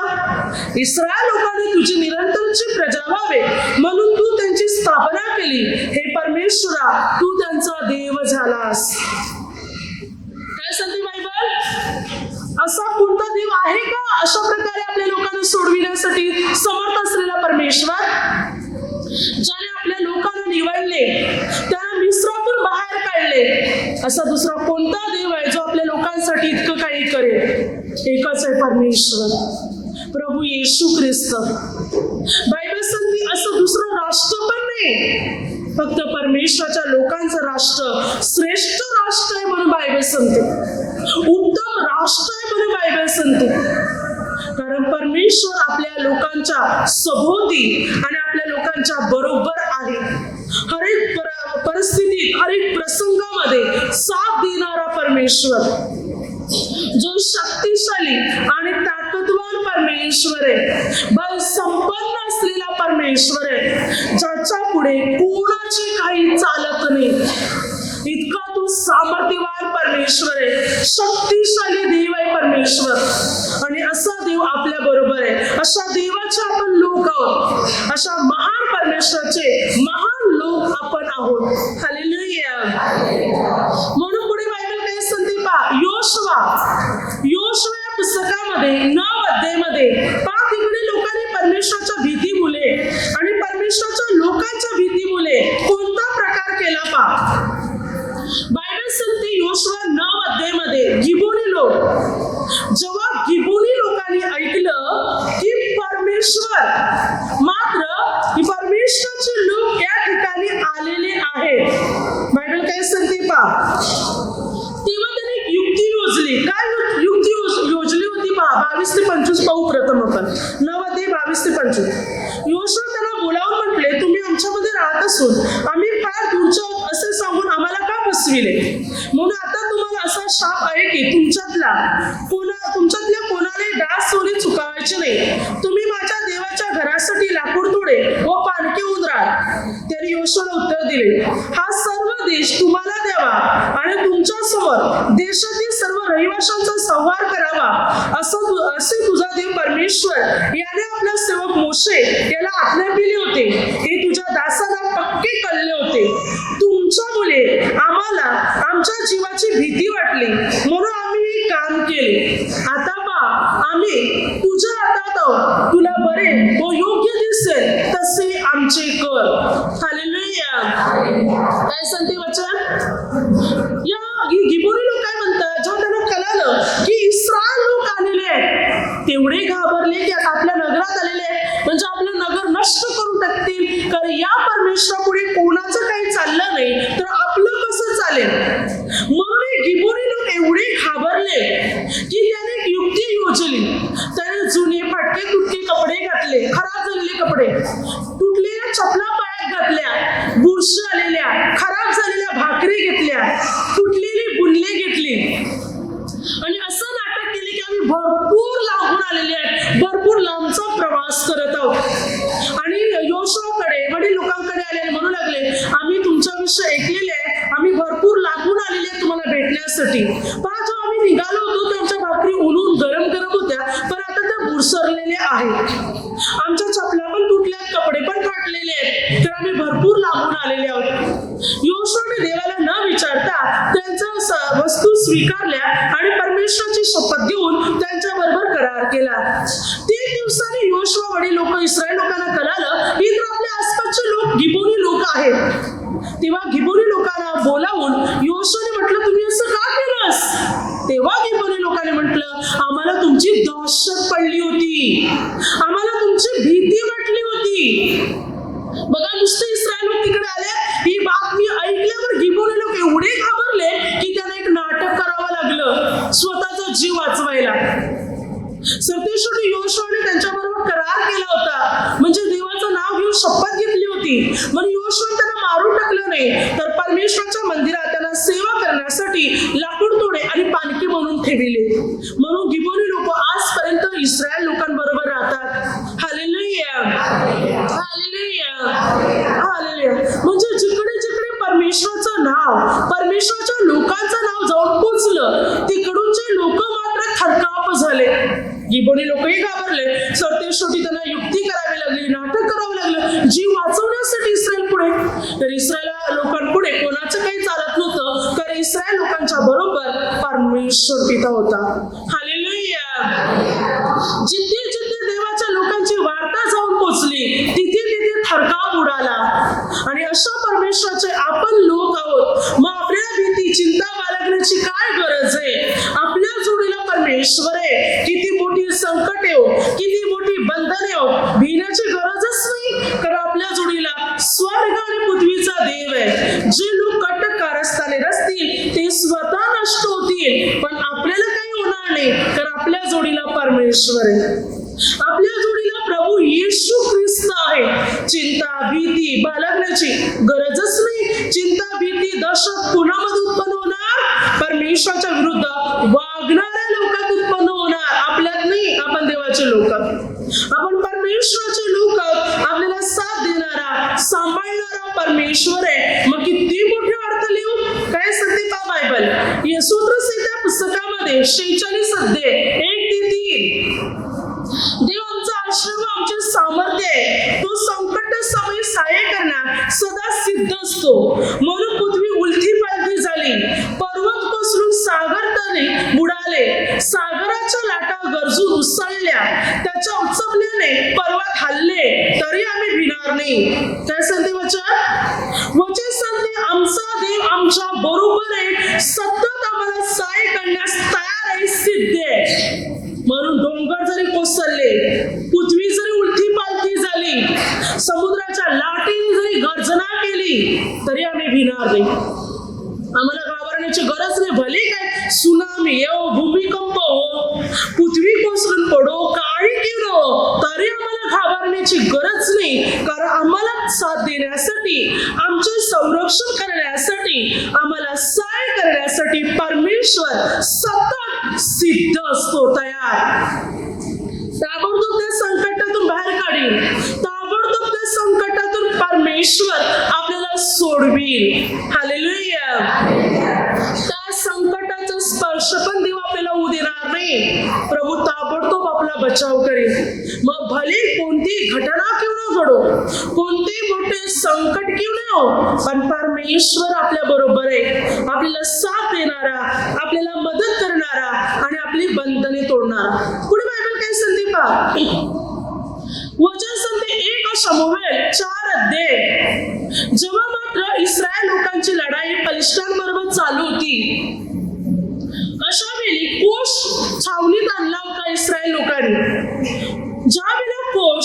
इस्रायल लोकांनी तुझी निरंतरची प्रजा व्हावे म्हणून तू त्यांची स्थापना केली. हे परमेश्वरा, तू त्यांचा देव झालास. काय सांगते बायबल? असा कोणता देव आहे का अशा प्रकारे आपल्या लोकांना सोडविण्यासाठी समर्थ असलेला परमेश्वर? ज्याने आपल्या लोकांना निवडले, त्यांना मिस्रातून बाहेर काढले, असा दुसरा कोणता देव आहे जो आपल्या लोकांसाठी इतकं काही करेल? एकच आहे परमेश्वर, प्रभू येशू ख्रिस्त. बायबल सांगते असं दुसरं राष्ट्र पण नाही, फक्त परमेश्वराच्या लोकांचं राष्ट्र श्रेष्ठ राष्ट्र आहे म्हणून बायबल सांगते. उत्तम राष्ट्र आहे म्हणून बायबल सांगते. कारण परमेश्वर आपल्या लोकांच्या सभोवती आणि आपल्या लोकांच्या बरोबर आहे. हर एक परिस्थितीत, हर एक प्रसंगामध्ये साथ देणारा परमेश्वर, जो शक्तिशाली आणि ताकदवान परमेश्वर आहे, बल संपन्न असलेला परमेश्वर आहे, ज्याच्या पुढे कोणाची काही चालत नाही. इतका तो सामर्थ्यवान परमेश्वर आहे, शक्तिशाली देव आहे परमेश्वर. आणि असा देव आपल्या बरोबर आहे. अशा देवाचे आपण लोक आहोत. अशा महान परमेश्वराचे महान लोक आपण आहोत. हालेलुया. म्हणून पुढे बायबल काय सांगते पहा, योशुआ या पुस्तकामध्ये 9 अध्यायामध्ये पहा, तिकडे लोकांनी परमेश्वराच्या भीतीमुळे आणि परमेश्वराच्या लोकांच्या भीतीमुळे कोणता प्रकार केला पहा. बायबल सांगते योशुआ 9 अध्यायामध्ये गिबोनी लोक, जेव्हा गिबोनी लोकांनी ऐकलं की परमेश्वराचे लोक या ठिकाणी आलेले आहेत, बायबल काय सांगते पहा, तेव्हा त्यांनी युक्ती योजली. काय युक्ती योजली होती पहा, 22 ते 25 पाहू प्रथम आपण. 9 अध्याय 22 ते 25. योशुआ त्यांना बोलावून म्हटले, तुम्ही आमच्यामध्ये राहत असून आम्ही फार दूरच्या असे सांगून आम्हाला का फसविले? म्हणून आता तुम्हाला असा शाप आहे की तुमच्यातल्या कोणालाही डास सोने चुकावायचे नाही. तुम्ही माझ्या देवाच्या घरासाठी लाकूड तोडे व पाणके होऊन राहा. त्यांनी योशुआला उत्तर दिले, हा सर्व देश तुम्हाला द्यावा आणि तुमच्या समोर देशातील सर्व रहिवाशांचा संहार करावा असे तुझा देव परमेश्वर याने आपला सेवक मोशे याला आज्ञा दिली होते. हे तुझ्या दासाला पक्के कळले होते. तुमच्या मुले आम्हाला आमच्या जीवाची भीती वाटली म्हणून आम्ही हे काम केले. आता आम्ही तुझ्या हातात आहोत. तुला बरे व योग्य दिसेल तसे आमचे कर. हालेलुया. काय सांगते वचन? या गिबोनी लोक काय म्हणतात, जेव्हा त्यांना कळालं की इस्रायल लोक आलेले आहेत, तेवढे घाबरले की आता आपल्या नगरात आलेले आहेत, म्हणजे आपलं नगर नष्ट करून टाकतील. कारण या परमेश्वरापुढे कोणाचं काही चाललं नाही तर आपलं कसं चालेल? म्हणून गिबोनी लोक एवढे घाबरले की त्याने एक युक्ती योजली. त्याने जुने फाटके तुटके कपडे घातले, खराब झालेले कपडे, तुटलेल्या चपला पायात घातल्या, बुरशी आलेल्या खराब झालेल्या भाकरी घेतल्या, तुटलेली बुनले घेतली आणि असं नाटक केले की आम्ही भरपूर लांबून आलेले आहेत, भरपूर लांबचा प्रवास करत आहोत. आणि योशुआकडे वडील लोकांकडे आले, म्हणू लागले, आम्ही तुमच्याविषयी ऐकलेले आहे, आम्ही भरपूर लांबून आलेले आहे तुम्हाला भेटण्यासाठी. पहा, जेव्हा आम्ही निघालो होतो तेव्हा आमच्या भाकरी उन्हून गरम होत्या. आहेत. आमच्या चपला पण तुटल्यात, कपडे पण फाटलेले आहेत, तर आम्ही भरपूर लांबून आलेले आहोत. योशुआने देवाला न विचारता त्यांच्या वस्तू स्वीकारल्या आणि परमेश्वराची शपथ घेऊन त्यांच्या बरोबर करार केला. 3 दिवसांनी योशुआ वडील लोक इस्रायल लोकांना कळालं की तर आपल्या आसपासचे लोक गिबोनी लोक आहेत. तेव्हा गिबोनी लोकांना बोलावून योशुआने म्हटलं, तुम्ही असं का केलंस? तेव्हा गिबोनी लोकांनी म्हटलं, आम्हाला तुमची दहशत पडली होती, आम्हाला तुमची भीती वाटली होती. बघा, नुसते इस्रायल लोक तिकडे आले, ही बातमी ऐकल्यावर गिबोनी लोक एवढे घाबरले की त्यांना एक नाटक करावं लागलं स्वतःचा जीव वाचवायला. सरतेशेवटी योशुआने त्यांच्याबरोबर करार केला होता, म्हणजे देवाचं नाव घेऊन शपथ घेतली होती. म्हणून योशुआने त्यांना मारून टाकलं नाही, तर परमेश्वराच्या मंदिरात त्यांना सेवा करण्यासाठी लाकूड तोडे आणि पानके म्हणून ठेविले. म्हणून गिबोनी लोक आजपर्यंत इस्रायल लोकांबरोबर राहतात. Hallelujah, hallelujah, hallelujah. म्हणजे जिकडे जिकडे परमेश्वराचं नाव, परमेश्वराच्या लोकांचं नाव जाऊन पोचलं, तिकडूनचे लोक मात्र थरकाप झाले. गिबोनी लोकही घाबरले. सरतेशेवटी त्यांना युक्ती करावी लागली, नाटक करावं लागलं जीव वाचवण्यासाठी इस्रायल पुढे. तर इस्रायल लोकांपुढे कोणाचं काही चालत नव्हतं, कारण इस्रायल लोकांच्या बरोबर परमेश्वर पिता होता. हालेलुया. जिथे जिथे देवाच्या लोकांची वार्ता जाऊन पोचली, तिथे तिथे थरकाप उडाला. आणि अशा परमेश्वराचे आपण लोक आहोत, मग आपल्याला भीती चिंता बाळगण्याची काय गरज आहे? आपल्या जोडीला परमेश्वर आहे. किती मोठी संकट येऊ, किती मोठी बंधने येऊ, भिण्याची गरजच नाही, कारण आपल्या जोडीला स्वर्ग आणि पृथ्वीचा देव आहे. जे लोक कट कारस्थाने रचतील ते स्वतः नष्ट होतील, पण आपल्याला काही होणार नाही, कारण आपल्या जोडीला परमेश्वर आहे. आपल्या जोडीला प्रभू येशू ख्रिस्त आहे. चिंता भीती बाळगण्याची गरजच नाही. चिंता भीती दहशत कुणामध्ये उत्पन्न होणार? परमेश्वराच्या विरुद्ध वागणाऱ्या लोकात उत्पन्न होणार, आपल्यात नाही. आपण देवाचे लोक, आपण परमेश्वराचे लोक, आपल्याला साथ देणारा सांभाळणारा परमेश्वर आहे. मग किती मोठे अर्थ लिहू? काय सांगते पहा बायबल, सूत्रसंहिता पुस्तकामध्ये 46 अध्याय 1 ते 3. देव आमचा आश्रय व आमचे सामर्थ्य आहे, तो संकट समय सहाय्य करणार सदा सिद्ध असतो. म्हणून पृथ्वी उलथी पालथी झाली, पर्वत कोसळून सागर तले बुडाले, सागराच्या लाटा गरजून उसळल्या, त्याच्या उचपल्याने पर्वत हल्ले, तरी आम्ही भिणार नाही. काय सांगते वचन? वचन सांगते, आमचा देव आमच्या बरोबर आहे, सतत आम्हाला सहाय्य करण्यास तयार आहे, सिद्ध आहे. म्हणून डोंगर जरी कोसळले, पृथ्वी जरी उलटी पालटी झाली, समुद्राच्या लाटेने जरी गर्जना केली, तरी आम्ही भिणार नाही. आम्हाला घाबरण्याची गरज नाही. भले काय सुनामी येऊ, भूमिकंप हो, पृथ्वी कोसळून पडो, काळी किरण हो, तरी आम्हाला घाबरण्याची गरज नाही, कारण आम्हाला साथ देण्यासाठी, आमचे संरक्षण करण्यासाठी, आम्हाला सहाय्य करण्यासाठी परमेश्वर सतत सिद्ध असतो, तयार. ताबडतोब त्या संकटातून बाहेर काढील, ताबडतोब त्या संकटातून परमेश्वर आपल्याला सोडविल. हालेलुया. त्या संकटाचा स्पर्श पण देव आपल्याला होऊ देणार नाही. प्रभू ताबडतोब आपला बचाव करेल. मग भले कोणती घटना किंवा न घडो, कोणते मोठे संकट किंवा न हो, पण परमेश्वर आपल्या बरोबर आहे. आपल्याला साथ देणारा, आपल्याला मदत करणारा आणि आपली बंधने तोडणारा. पुढे बायबल काय सांगते पहा. वचन सांगते 1 शमूएल 4 अध्याय. जेव्हा मात्र इस्रायल लोकांची लढाई पलिष्ठांबरोबर चालू होती, अशा वेळी कोष छावणीत आणला होता इस्रायल लोकांनी. ज्या वेळेला कोष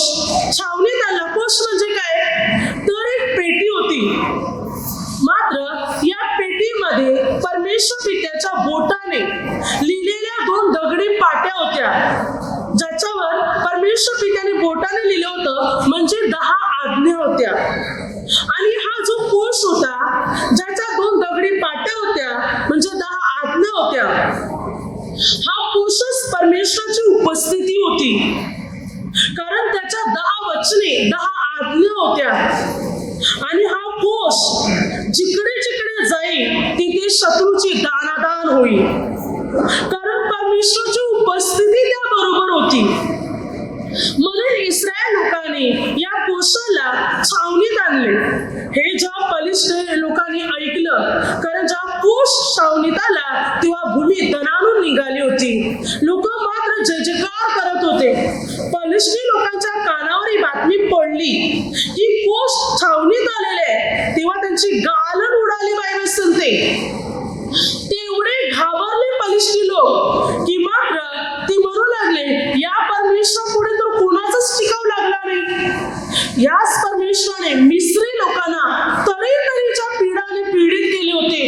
छावणीत आणला, कोष म्हणजे काय, तर एक पेटी होती. मात्र या पेटीमध्ये परमेश्वर पित्याच्या बोटाने लिहिलेल्या 2 दगडी पाट्या होत्या, ज्याच्यावर परमेश्वर पित्याने बोटाने लिहिलं होतं, म्हणजे 10 आज्ञा होत्या. आणि हा जो कोष होता, ज्याच्या 2 दगडी पाट्या होत्या, म्हणजे 10 आज्ञा होत्या, हा कोशच परमेश्वराची उपस्थिती होती, कारण त्याच्या 10 वचने, 10 आज्ञा होत्या. आणि हा कोश जिकडे जिकडे जाईल, तिथे शत्रूची दानादान होईल, कारण परमेश्वराची उपस्थिती त्या बरोबर होती. म्हणून इस्रायल लोकांनी या कोशाला छावणीत आणले. हे ज्या बलिष्ठ लोकांनी ऐकलं, कारण जेव्हा कोश छावणीत आला तेव्हा भूमी दणाणून निघाली होती. लोक मात्र जय जयकार करत होते. बलिष्ठी लोकांच्या कानावर ही बातमी पडली की कोश छावणीत आलेले आहे, तेव्हा त्यांची गालन उडाली. बायबल सांगते ते एवढे घाबरले बलिष्ठी लोक की मात्र ते म्हणू लागले, या परमेश्वरापुढे तर कोणाचाच टिकाव लागला नाही. याच परमेश्वराने मिस्री लोकांना तऱ्हेतऱ्हेच्या पीडाने पीडित केले होते.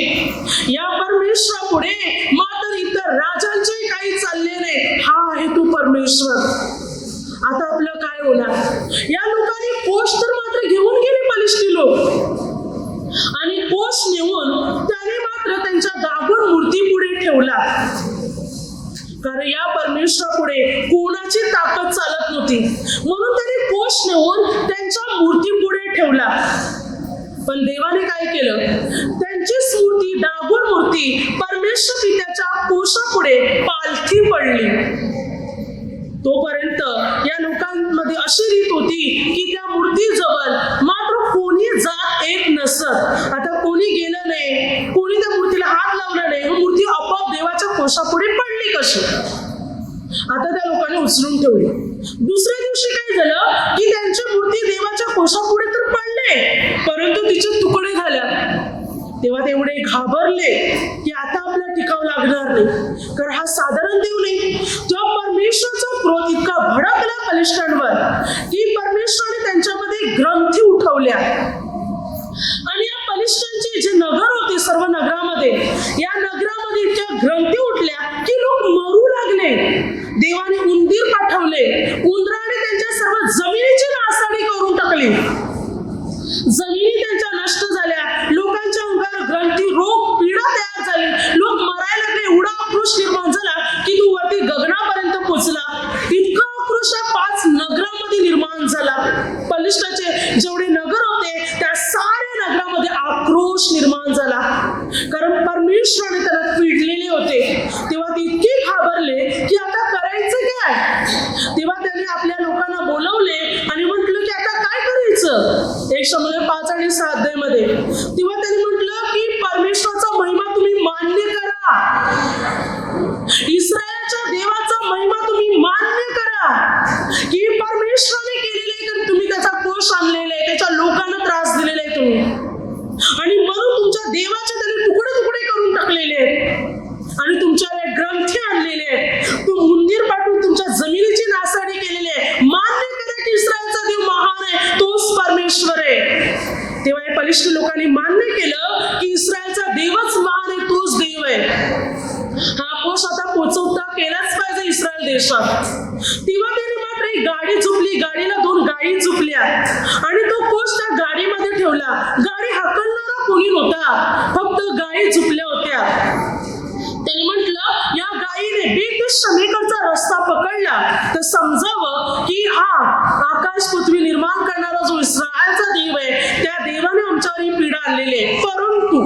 या परमेश्वरापुढे मात्र इतर राजांचे काही चालले नाही. हा आहे तो परमेश्वर. आता आपलं काय होणार? या लोकांनी कोश तर मात्र घेऊन गेले बलिष्ठी लोक, आणि कोश नेऊन त्याने मात्र त्यांच्या दागोन मूर्ती पुढे ठेवला. कारण या परमेश्वरापुढे कोणाची ताकद चालत नव्हती, म्हणून त्याने कोश नेऊन त्यांच्या मूर्ती पुढे ठेवला. पण देवाने काय केलं? त्यांचीच मूर्ती, दागोन मूर्ती परमेश्वर पित्याच्या कोशापुढे पालथी पडली. तोपर्यंत या लोकांमध्ये अशी रीत होती की त्या मूर्तीजवळ मात्र कोणी जात येत नसत. आता कोणी गेलं नाही, कोणी त्या मूर्तीला हात लावला नाही, मूर्ती आपोआप देवाच्या कोशापुढे पडली कशी? आता त्या लोकांनी उचलून ठेवली. दुसऱ्या दिवशी काय झालं की त्यांची मूर्ती देवाच्या कोशापुढे तर पडले, परंतु तिचे तुकडे झाल्या. तेव्हा ते एवढे घाबरले की आता आपला टिकाव लागणार नाही, कारण हा साधारण देव नाही. तेव्हा परमेश्वराचा क्रोध इतका भडकला बलिष्ठांवर की परमेश्वराने त्यांच्यामध्ये ग्रंथी उठवल्या. आणि या बलिष्ठांचे जे नगर होते, सर्व नगरामध्ये, या नगरामध्ये इतक्या ग्रंथी उठल्या की लोक मरू लागले. देवाने उंदीर पाठवले. उंदराने त्यांच्या सर्व जमिनीची नासाडी करून टाकली. जमिनी त्यांच्या नष्ट झाल्या. लोकांच्या अंगावर ग्रंथी, रोग, पीडा तयार झाली. लोक मरायला लागले. एवढा आक्रोश निर्माण झाला की तू वरती गगनापर्यंत पोहोचला. इतका आक्रोश या 5 नगरांमध्ये निर्माण झाला. बलिष्ठाचे जेवढे नगर होते त्या साऱ्या नगरामध्ये आक्रोश निर्माण झाला, कारण परमेश्वराने त्याला पीडलेले होते. तेव्हा ते इतके घाबरले की आता करायचं काय? तेव्हा त्यांनी आपल्या लोकांना बोलवले आणि म्हटलं की आता काय करायचं? 1 शमूएल 5 आणि 7 मध्ये तेव्हा त्यांनी म्हटलं की परमेश्वराचा महिमा तुम्ही मान्य करा. इस्रायलच्या देवाचा महिमा तुम्ही मान्य करा की परमेश्वराने केलेले आहे, तर तुम्ही त्याचा कोश आणलेला आहे, त्याच्या लोकांना त्रास दिलेला आहे तुम्ही, आणि म्हणून तुमच्या देवाचे त्याने तुकडे तुकडे करून टाकलेले आहेत आणि तुमच्यावर ग्रंथी आणलेले आहेत. तो उंदीर पाठवून तुमच्या जमिनीची नासाडी केलेली आहे. मान्य करा की इस्रायलचा देव महान आहे, तोच परमेश्वर आहे. तेव्हा या बलिष्ठ लोकांनी मान्य केलं की इस्रायलचा देवच महान आहे, तोच देव आहे. हा कोश आता पोचवता केलाच पाहिजे इस्रायल देशात. तेव्हा त्यांनी मात्र एक गाडी झुपली. गाडीला 2 गायी झुपल्या आणि तो कोश त्या गाडीमध्ये ठेवला. गाडी हाकलणारा कोणी नव्हता, फक्त गायी झुपल्या होत्या. त्यांनी म्हटलं, या गायीने बेतशमेकडचा रस्ता पकडला तर समजावं की हा आकाश पृथ्वी निर्माण करणारा जो इस्रायलचा देव आहे, त्या देवाने आमच्यावर ही पीडा आणलेली आहे. परंतु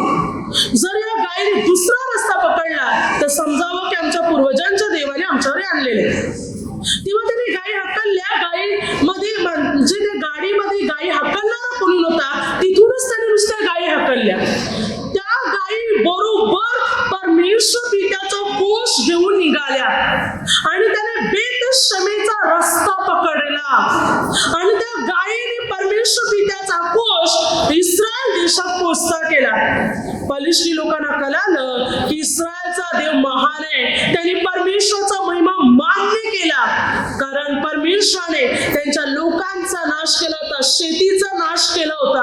जर या गायीने दुसरा रस्ता पकडला तर समजावं की आमच्या पूर्वजांच्या देवाने आमच्यावर आणलेले. तेव्हा त्यांनी गायी हाकलल्या. गायीमध्ये म्हणजे त्या गाडीमध्ये गायी हाकलणारा कोणी नव्हता, तिथूनच त्यांनी नुसत्या गायी हाकलल्या. त्या गायी बरोबर परमेश्वर पित्याचा कोश घेऊन निघाल्या आणि त्याने बेतशमेचा रस्ता पकडला आणि त्या गायीने परमेश्वर पित्याचा कोश इस्रायल देशात पोचता केला. बलिष्ठी लोकांना कळालं की इस्रायलचा देव महान आहे. त्यांनी परमेश्वराचा महिमा मान्य केला, कारण परमेश्वराने त्यांच्या लोकांचा नाश केला होता, शेतीचा नाश केला होता,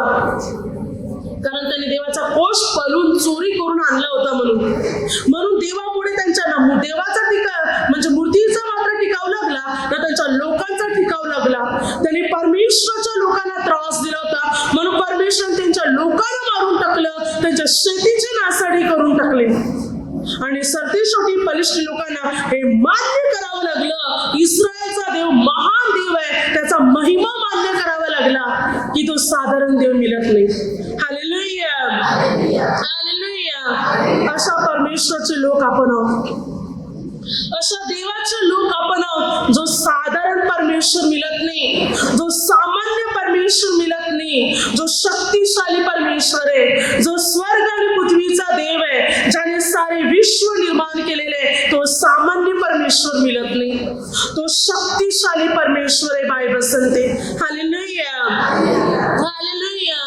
कारण त्यांनी देवाचा कोश पळून चोरी करून आणला होता. म्हणून देवापुढे त्यांच्या देवाचा टिकाव म्हणजे मूर्तीचा मात्र टिकाव लागला, तर त्यांच्या लोकांचा टिकाव लागला. त्यांनी परमेश्वराच्या लोकांना त्रास दिला होता, म्हणून परमेश्वराने त्यांच्या लोकांना मारून टाकलं, त्यांच्या शेतीची नासाडी करून टाकली. आणि सरतेशेवटी बलिष्ठ लोकांना हे मान्य करावं लागलं, इस्रायलचा देव महान देव आहे, त्याचा महिमा मान्य करावा लागला की तो साधारण देव मिळत नाही. Hallelujah, hallelujah. अशा परमेश्वराचे लोक आपण आहोत, अशा देवाचे लोक आपण आहोत, जो साधारण परमेश्वर परमेश्वर मिळत नाही, जो सामान्य परमेश्वर मिळत नाही, जो शक्तिशाली परमेश्वर आहे, जो स्वर्ग आणि पृथ्वीचा देव आहे, ज्याने सारे विश्व निर्माण केलेले, तो सामान्य परमेश्वर मिळत नाही, तो शक्तिशाली परमेश्वर आहे. बायबल सांगते. Hallelujah, hallelujah,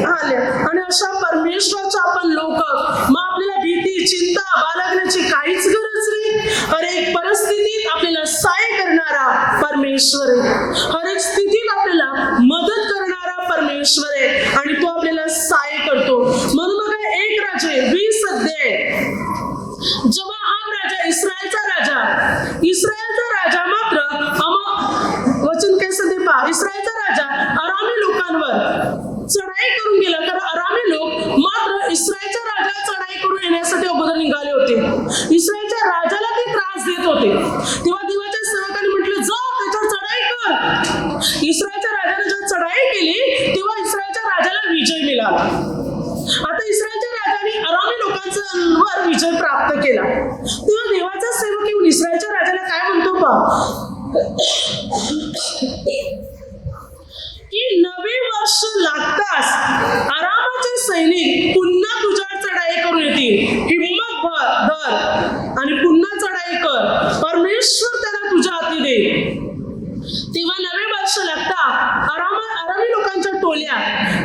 hallelujah. आणि अशा परमेश्वराचा आपण लोक, मग आपल्याला भीती, चिंता बाळगण्याची काहीच गरज नाही. हर एक परिस्थितीत आपल्याला सहाय्य करणारा परमेश्वर आहे, हर एक स्थितीत आपल्याला मदत करणारा परमेश्वर आहे आणि तो आपल्याला सहाय्य करतो. म्हणून बघा 1 राजे 20 अध्याय, जेव्हा हा राजा इस्रायलचा राजा मात्र वचन काय सांगते पहा, इस्रायलचा राजा अरामी लोकांवर चढाई करून गेला, कारण अरामी लोक मात्र इस्रायलच्या राजाला चढाई करून येण्यासाठी अगोदर निघाले होते. इस्रायलच्या राजाला ते त्रास देत होते. तेव्हा देवाच्या सेवकांनी म्हटलं, जा त्याच्यावर चढाई कर. इस्रायलच्या राजाने जेव्हा चढाई केली तेव्हा इस्रायलच्या राजाला विजय मिळाला. आता इस्रायलच्या राजाने अरामी लोकांवर विजय प्राप्त केला. तेव्हा देवाचा सेवक येऊन इस्रायलच्या राजाला काय म्हणतो पहा, की नवे वर्ष लागताच अरामाचे सैनिक पुन्हा तुझ्यावर चढाई करून येतील. हिम्मत धर आणि पुन्हा चढाई कर, परमेश्वर त्यांना तुझ्या हाती दे. तेव्हा नवे वर्ष लागता अरामी लोकांच्या टोल्या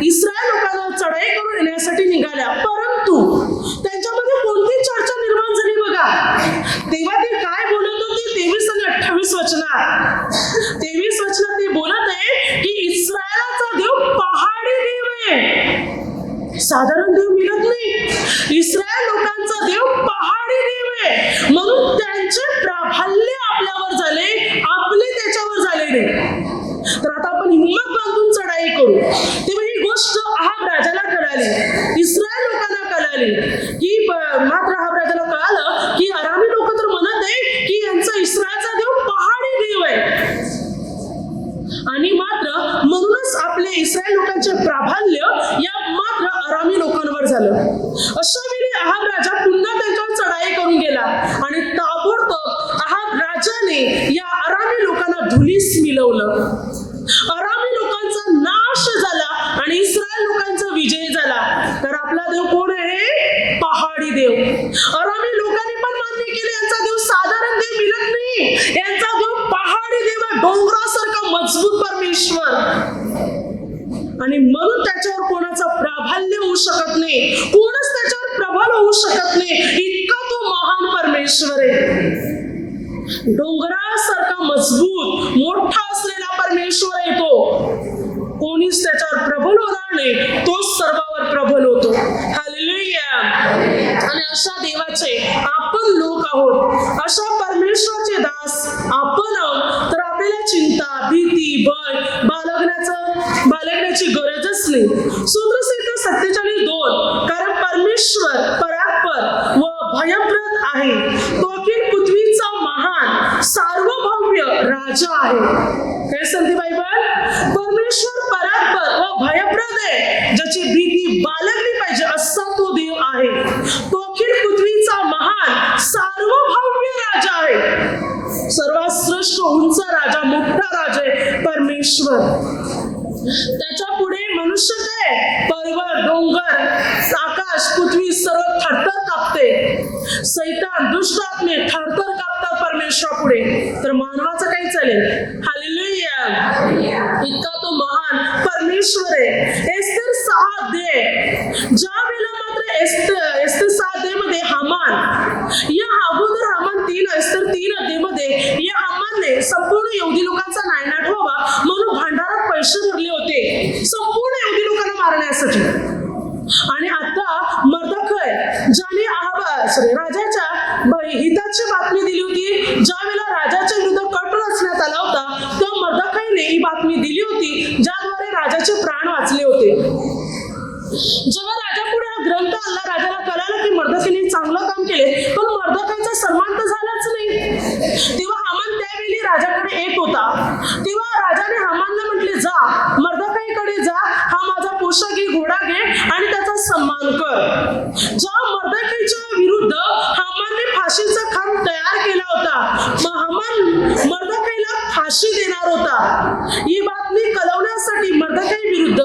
इस्रायल लोकांना चढाई करून येण्यासाठी निघाल्या, परंतु त्यांच्यामध्ये कोणती चर्चा निर्माण झाली बघा. तेव्हा ते काय बोलत होते, 23 आणि 28 वचनात. 23 वचनात ते बोलत आहे की इस्रायलाचा देव पहाडी देव आहे, साधारण देव मिळत नाही. इस्रायल लोकांचा देव पहाडी देव आहे, म्हणून त्यांचे प्राबल्य आपल्यावर झाले, आपले त्याच्यावर झाले नाही. तर आता आपण हिम्मत बांधून चढाई करू. तेव्हा ही गोष्ट अहाब राजाला कळाली, इस्रायल लोकांना कळाली, की मात्र अहाब राजाला कळालं की अरामी लोक तर म्हणत आहे की यांचा इस्रायलचा देव पहाडी देव आहे, आणि मात्र म्हणूनच आपले इस्रायल लोकांचे प्राबल्य या मात्र अरामी लोकांवर झालं. अशा वेळी अहाब राजा पुन्हा त्यांच्यावर चढाई करून गेला आणि ताबडतोब अहाब राजाने या अरामी लोकांना धुलीस मिळवलं. अरामी लोकांचा नाश झाला आणि इस्रायल लोकांचा विजय झाला. तर आपला देव कोण आहे? पहाडी देव. अरामी लोकांनी पण मान्य केले, यांचा देव साधारण देव मिळत नाही, यांचा देव पहाडी देव आहे, डोंगरासारखा मजबूत परमेश्वर. आणि म्हणून त्याच्यावर कोणाचा प्राबल्य होऊ शकत नाही, कोणच त्याच्यावर प्रबल होऊ शकत नाही, इतका तो महान परमेश्वर आहे. डोंगरासारखा मजबूत मोठा असलेला परमेश्वर आहे तो, कोणीच त्याच्यावर प्रबल होणार नाही, तोच सर्वावर प्रबल होतो. हालेलुया. आणि अशा देवाचे आपण लोक आहोत, अशा परमेश्वराचे दास आपण आहोत. तर आपल्याला चिंता, भीती, भय बाळगण्याची गरजच नाही. सूत्रसंहिता 47:2, कारण परमेश्वर परात्पर व भयप्रद आहे, तो अखिल पृथ्वीचा महान सार्वभौम्य राजा आहे. काय सांगते बायबल? परमेश्वर परात्पर व भयप्रद आहे, ज्याची भीती बाळगली पाहिजे असा तो देव आहे. तो अखिल पृथ्वीचा महान सार्वभौम्य राजा आहे, सर्वात श्रेष्ठ उंच राजा, मोठा राजा आहे परमेश्वर. त्याच्या पुढे मनुष्य काय? पर्वत, डोंगर, आकाश, पृथ्वी सर्व थरथर कापते. सैतान, दुष्ट आत्मे थरथर कापतात परमेश्वर पुढे. तर मानवाचं काही चालेल? हालेलुया. इतका तो महान परमेश्वर आहे. एस्तेर 6 अध्याय, ज्या वेळेला मात्र एस्तेर 6 अध्यायमध्ये हामान, या अगोदर हामान 3 एस्तेर 3 अध्यायमध्ये या हामानने संपूर्ण यहुदी लोकांचा नायनाट व्हावा म्हणून भांडारात पैसे भरले होते, संपूर्ण यहुदी लोकांना मारण्यासाठी. आणि आता मर्दखय, ज्याने राजाच्या हिताची बातमी दिली होती, ज्या वेळेला राजाच्या विरुद्ध कट रचण्यात आला होता, तेव्हा मर्दखयने ही बातमी दिली होती, ज्याद्वारे राजाचे प्राण वाचले होते. जेव्हा राजापुढे हा ग्रंथ आला, राजाला कळालं की मर्दखयने चांगलं काम केले, पण मर्दखयचा सन्मान तर झालाच नाही. तेव्हा हामान त्यावेळी राजाकडे येत होता. तेव्हा राजाने हामानला म्हटले, जा मर्दखयकडे जा, हा माझा पोशाख घे, घोडा घे आणि त्याचा सन्मान कर. ज्या मर्दखयच्या विरुद्ध हामानने फाशीचा खांब तयार केला होता, मग हामान मर्दखयला फाशी साक्षी देणार होता. ही बातमी कळवण्यासाठी मर्दकाई विरुद्ध,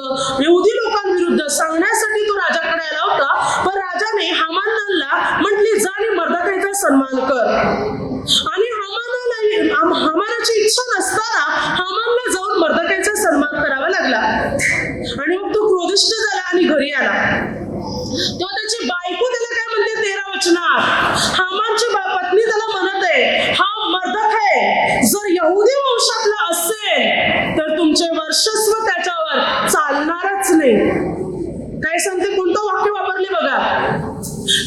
यहुदी लोकांविरुद्ध सांगण्यासाठी तो राजाकडे आला होता. पण राजाने हामानला म्हटले, जा आणि मर्दकाईचा सन्मान कर. आणि हामानाची इच्छा नसताना हामानला जाऊन मर्दकाईचा सन्मान करावा लागला. आणि मग तो क्रोधिष्ठ झाला आणि घरी आला. तेव्हा त्याची बायको त्याला काय म्हणते 13 वचनात, हामानची पत्नी त्याला म्हणत आहे, हा मर्दकाई जर यहुदी वंशातला असेल तर तुमचे वर्चस्व त्याच्यावर चालणारच नाही. काय सांगते, कोणतं वाक्य वापरले बघा.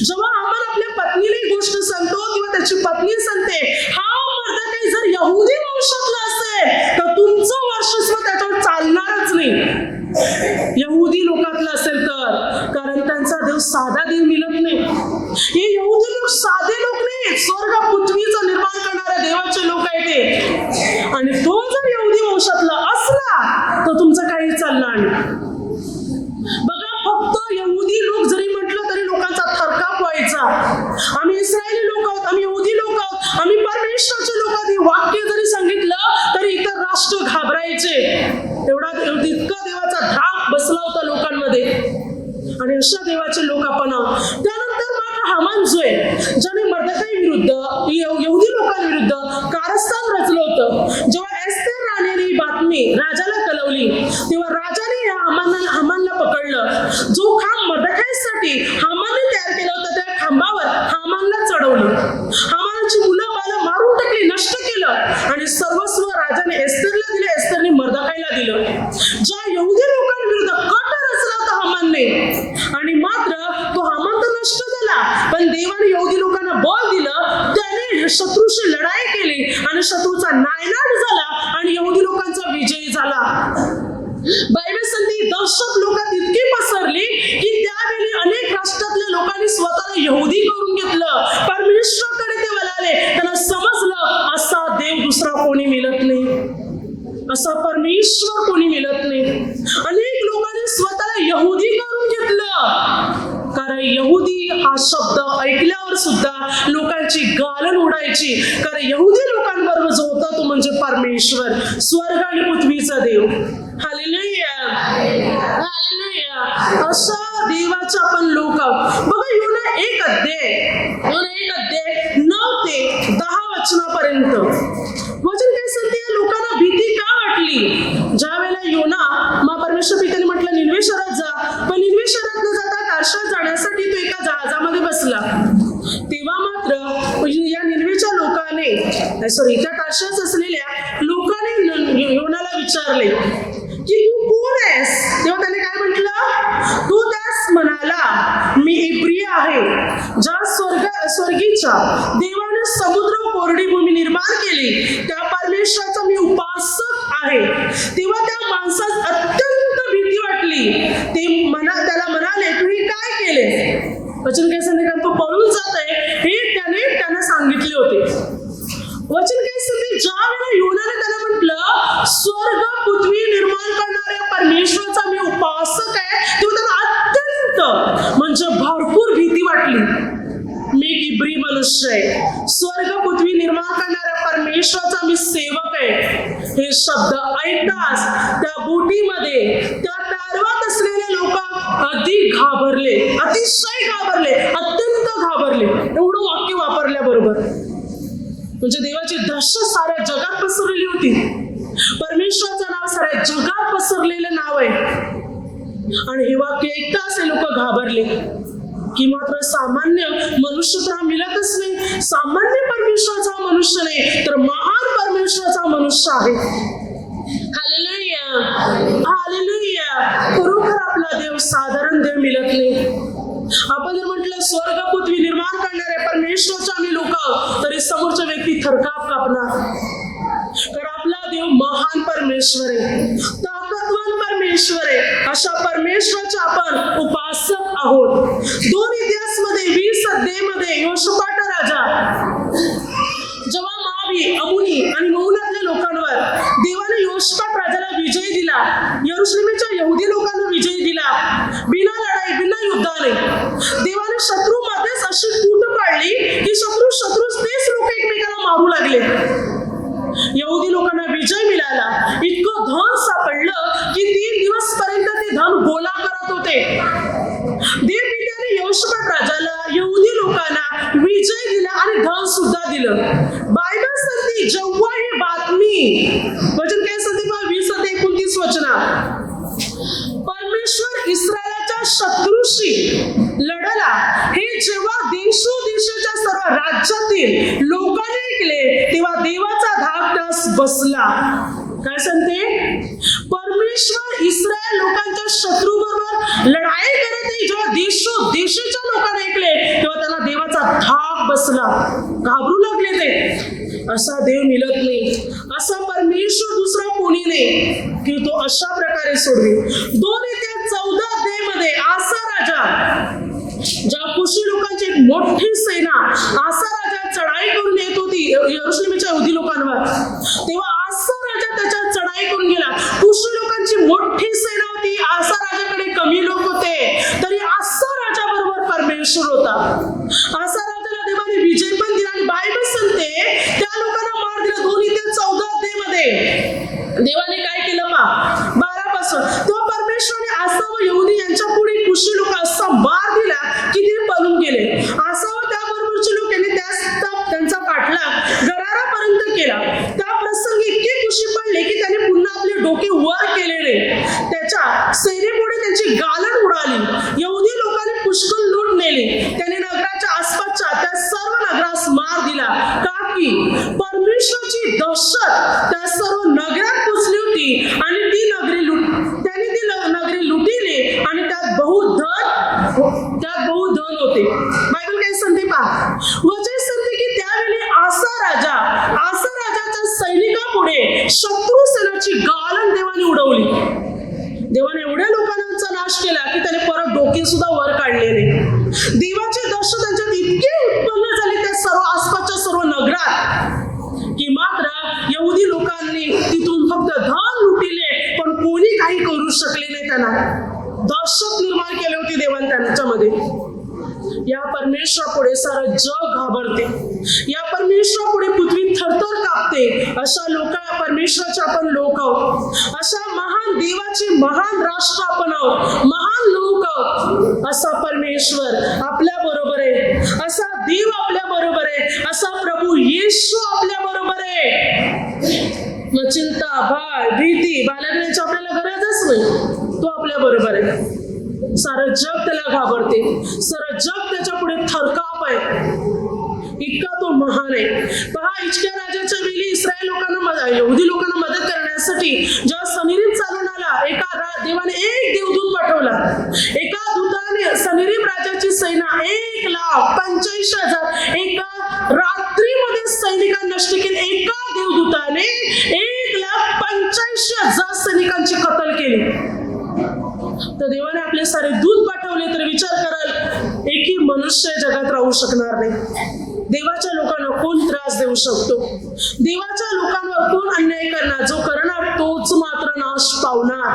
जेव्हा हामान आपल्या पत्नीला ही गोष्ट सांगतो किंवा त्याची पत्नी सांगते, हा मर्दकाई जर यहुदी वंशातला असेल तर तुमचं वर्चस्व त्याच्यावर चालणारच नाही. यहुदी लोकातला असेल तर, कारण त्यांचा देव साधा देव मिळत नाही. हे यहुदी लोक साधे लोक नाही, स्वर्ग पृथ्वीचं निर्माण करणाऱ्या देवाचे लोक आहेत ते. आणि तो जर यहुदी वंशातला असला तर तुमचं काही चालणार नाही. बघा, फक्त यहुदी लोक जरी म्हटलं तरी लोकांचा थरकाप व्हायचा. आम्ही इस्रायली लोक आहोत, आम्ही यहुदी लोक आहोत, आम्ही परमेश्वराचे लोक आहोत, हे वाक्य जरी सांगितलं तरी इतर राष्ट्र घाबरायचे. इतका देवाचा धाक बसला होता लोकांमध्ये. आणि अशा देवाचे लोक आपण आहोत. त्यानंतर मात्र हामान जो आहे, ज्याने मर्दकाई विरुद्ध, यहुदी लोकांविरुद्ध कारस्थान रचलं होतं, जेव्हा एस्तेर राणीने ही बातमी राजाला कळवली तेव्हा राजाने या हामानला पकडलं. जो खांब मर्दकाईसाठी हामानने तयार केला होता त्या खांबावर हामानला चढवलं. हामानाची मुलं बाळं मारून टाकली, नष्ट केलं. आणि सर्वस्व राजाने एस्तेरला दिलं, एस्तेरने मर्दकाईला दिलं. ज्या यहुदी लोकांविरुद्ध कट रचला होता हामानने, आणि मात्र तो हामान तर नष्ट झाला, पण देवाने यहुदी लोकांना बळ दिलं. त्याने शत्रूशी लढाई केली आणि शत्रूचा नायनाट झाला आणि यहुदी लोकांचा विजय झाला. बायबल सांगते दहशत लोकात इतकी पसरली की त्यावेळी अनेक राष्ट्रातल्या लोकांनी स्वतःला यहुदी करून घेतलं. परमेश्वराकडे ते वळाले. त्यांना समजलं असा देव दुसरा कोणी मिळत नाही, असा परमेश्वर कोणी मिळत नाही. अनेक लोकांनी स्वतःला यहुदी करून घेतलं, कारण यहुदी हा शब्द ऐकल्यावर सुद्धा लोकांची गालन उडायची. कारण यहुदी लोकांबरोबर जो होता तो म्हणजे परमेश्वर, स्वर्ग आणि पृथ्वीचा देव. Hallelujah, hallelujah. अशा देवाचा आपण लोक आहोत. बघा, योना 1 अध्याय 9 ते 10 वचनापर्यंत वचन काय सांगते, या लोकांना भीती का वाटली. ज्या वेळेला योना परमेश्वर पित्याने म्हटलं निनवे शहरात जा, पण निनवे शहरात न जाता तार्शात जाण्यासाठी तो एका जहाजामध्ये बसला. तेव्हा मात्र या निनवेच्या लोकाने, त्या तार्शात असलेल्या लोकांनी योनाला विचारले की तू कोण आहेस. तेव्हा त्याने काय म्हटलं, तू त्यास म्हणाला, मी इब्री आहे, ज्या स्वर्गीच्या देवाने समुद्र कोरडी भूमी निर्माण केली त्या परमेश्वराचा मी उपासक आहे. तेव्हा त्या माणसास अत्यंत भीती वाटली. त्याला म्हणाले, तू हे काय केले. वचन काय सांगितलं, तो पळून जात आहे हे त्यांना सांगितले होते. वचन काय सांगते, ज्या वेळेला योनाने त्याला म्हटलं स्वर्ग पृथ्वी निर्माण करणाऱ्या परमेश्वराचा मी उपासक आहे, तेव्हा त्याला अत्यंत म्हणजे भरपूर भीती वाटली. मी एक इब्री मनुष्य आहे, स्वर्ग पृथ्वी निर्माण करणाऱ्या परमेश्वराचा मी सेवक आहे. हे शब्द ऐकताच त्या बोटीमध्ये त्या तारवात असलेले लोक अधिक घाबरले, अतिशय घाबरले, अत्यंत घाबरले. एवढं वाक्य वापरल्याबरोबर म्हणजे देवाची दहशत साऱ्या जगात पसरलेली होती. परमेश्वराचं नाव साऱ्या जगात पसरलेलं नाव आहे. आणि हे वाक्य ऐकताच हे लोक घाबरले की मात्र सामान्य मनुष्य तर मिळतच नाही, सामान्य परमेश्वराचा मनुष्य नाही तर महान परमेश्वराचा मनुष्य आहे. Hallelujah, hallelujah. खरोखर आपला देव साधारण देव मिळत नाही. आपण जर म्हटलं स्वर्ग पृथ्वी निर्माण करणारे परमेश्वराचे आम्ही लोक, तरी समोरच्या व्यक्ती थरकाप कापणार. कारण आपला देव महान परमेश्वर आहे, ताकदवान परमेश्वर आहे. अशा परमेश्वराचे आपण उपासक आहोत. 2 इतिहासमध्ये 20 अध्यायामध्ये योशपाट राजा जेव्हा मोआबी, अमोनी आणि मौनातल्या लोकांवर देवाने योशपाट राजाला विजय दिला, यरुशलेमच्या यहुदी लोकांना विजय दिला, बिना लढाई बिना युद्धाने. देवाने शत्रू मध्येच अशी फूट पाडली की शत्रू तेच लोक एकमेकांना मारू लागले. यहुदी लोकांना विजय मिळाला, इतकं धन सापडलं की 3 दिवस पर्यंत ते धन गोळा करत होते. देवपित्याने यहोशाफाट राजाला, यहुदी लोकांना विजय दिला आणि धन सुद्धा दिलं. बायबल सांगते जेव्हा ही बातमी, वचन काय सांगते पहा, 20-29 वचना, परमेश्वर इस्रायलाच्या शत्रूशी लढला हे जेव्हा देशोदेशाच्या सर्व राज्यातील लोकांनी ऐकले, तेव्हा देवाचा धाकटास बसला. काय सांगते? परमेश्वर इस्रायल लोकांच्या शत्रू बरोबर लढाई करत नाही, जेव्हा देशोदेशाच्या लोकांनी ऐकले तेव्हा त्यांना देवाचा धाक बसला, घाबरू लागले ते. असा देव मिळत नाही, असा परमेश्वर दुसरा कोणी नाही की तो अशा प्रकारे सोडवी. 2 इतिहास 14 अध्याय मध्ये आसा राजा, ज्या कुशी लोकांची एक मोठी सेना, आसा राजा चढाई करून येत होती यरूशलेमच्या यहुदी लोकांवर, तेव्हा आसा राजा त्याच्या चढाई करून गेला. कुशी लोकांची मोठी सेना होती, आसा राजाकडे कमी लोक होते, तरी आसा राजा बरोबर परमेश्वर होता. आसा राजाला देवाने विजय पण दिला आणि बायबल सांगते त्या लोकांना मार दिला. 2 इतिहास 14 अध्याय मध्ये देवाने काय केलं पहा, 12 पासून, तो परमेश्वराने आसा व यहुदी यांच्या पुढे कुशी लोक असा मार दिला की ते पळून गेले. आसा व त्याबरोबरचे लोक यांनी त्यांचा पाठलाग गरारापर्यंत केला. त्या प्रसंगी इतके कुशी पडले की त्याने पुन्हा आपले डोके वर केलेले, त्याच्या सैन्यापुढे त्यांची गालण उडाली. यहुदी लोकांनी पुष्कळ लूट नेली. त्याने नगराच्या आसपासच्या त्या सर्व नगरास मार दिला, का की परमेश्वराची दहशत त्या सर्व नगरात पोचली होती आणि त्याने ती नगरी लुटिली आणि त्यात बहुधन होते. बायबल काय सांगते पहा, वचन सांगते की त्यावेळी आसा राजाच्या सैनिकापुढे शत्रू सेनाची गालण देवाने उडवली. देवाने एवढ्या लोकांचा नाश केला की त्याने परत डोके सुद्धा वर काढलेले. देवाची दहशत त्यांच्यात इतकी उत्पन्न झाली त्या सर्व आसपासच्या सर्व नगरात की मात्र यहुदी लोकांनी तिथून फक्त धन लुटिले, पण कोणी काही करू शकले नाही. त्यांना दहशत निर्माण केली होती देवाने त्यांच्यामध्ये. या परमेश्वरापुढे सारं जग घाबरते, या परमेश्वरापुढे पृथ्वी थरथर कापते. अशा परमेश्वराचे आपण लोक आहोत, अशा महान देवाचे महान राष्ट्र आपण आहोत, महान लोक आहोत. असा परमेश्वर आपल्या बरोबर आहे, असा देव आपल्या बरोबर आहे, असा प्रभू येशू आपल्या बरोबर आहे. मग चिंता, भय, भीती बाळगण्याची आपल्याला गरजच नाही, तो आपल्या बरोबर आहे. सारं जग त्याला घाबरते, सारं जग त्याच्या पुढे थरकाप आहे, इतका तो महान आहे. पहा, इतक्या राजाच्या वेळी इस्रायल लोकांना, यहुदी लोकांना मदत करण्यासाठी जेव्हा सन्हेरीब चालून आला, देवाने एक देवदूत पाठवला. एका दूताने सन्हेरीब राजाची सेना 1,85,000 एका रात्रीमध्ये सैनिकांना नष्ट केले. एका देवदूताने 1,85,000 सैनिकांची कत्तल केली. तर देवाने आपले सारे दूत पाठवले, तर विचार कराल एकही मनुष्य जगात राहू शकणार नाही. देवाच्या लोकांना कोण त्रास देऊ शकतो? देवाच्या लोकांवर कोण अन्याय करणार? जो करणार तोच मात्र नाश पावणार.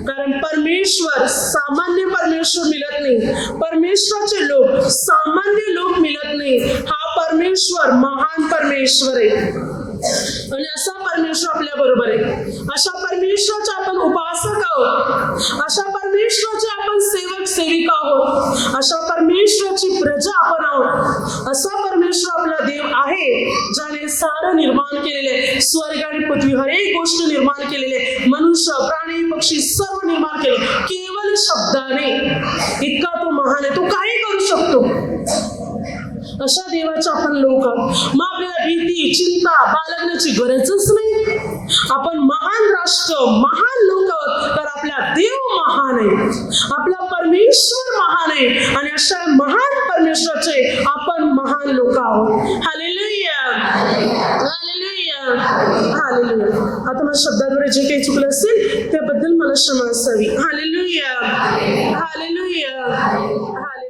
कारण परमेश्वर सामान्य परमेश्वर मिळत नाही, परमेश्वराचे लोक सामान्य लोक मिळत नाही. हा परमेश्वर महान परमेश्वर आहे आणि असा परमेश्वर आपल्या बरोबर आहे. अशा परमेश्वराचे आपण उपासक आहोत, अशा परमेश्वराचे आपण सेवक सेविका आहोत, अशा परमेश्वराची प्रजा आपण आहोत. असा परमेश्वर आपला देव आहे ज्याने सारं निर्माण केलेले, स्वर्ग आणि पृथ्वी हर एक गोष्ट निर्माण केलेले, मनुष्य प्राणी पक्षी सर्व निर्माण केले केवळ शब्दाने. इतका तो महान आहे, तो काही करू शकतो. अशा देवाचे आपण लोक, मग आपल्याला भीती चिंता बाळगण्याची गरजच नाही. आपण महान राष्ट्र, महान लोक आहोत, तर आपला देव महान आहे, आपला परमेश्वर महान आहे आणि अशा महान परमेश्वराचे आपण महान लोक आहोत. Hallelujah, hallelujah, hallelujah. आता माझ्या शब्दाद्वारे जे काही चुकलं असेल त्याबद्दल मला क्षमा असावी. Hallelujah, hallelujah, hallelujah.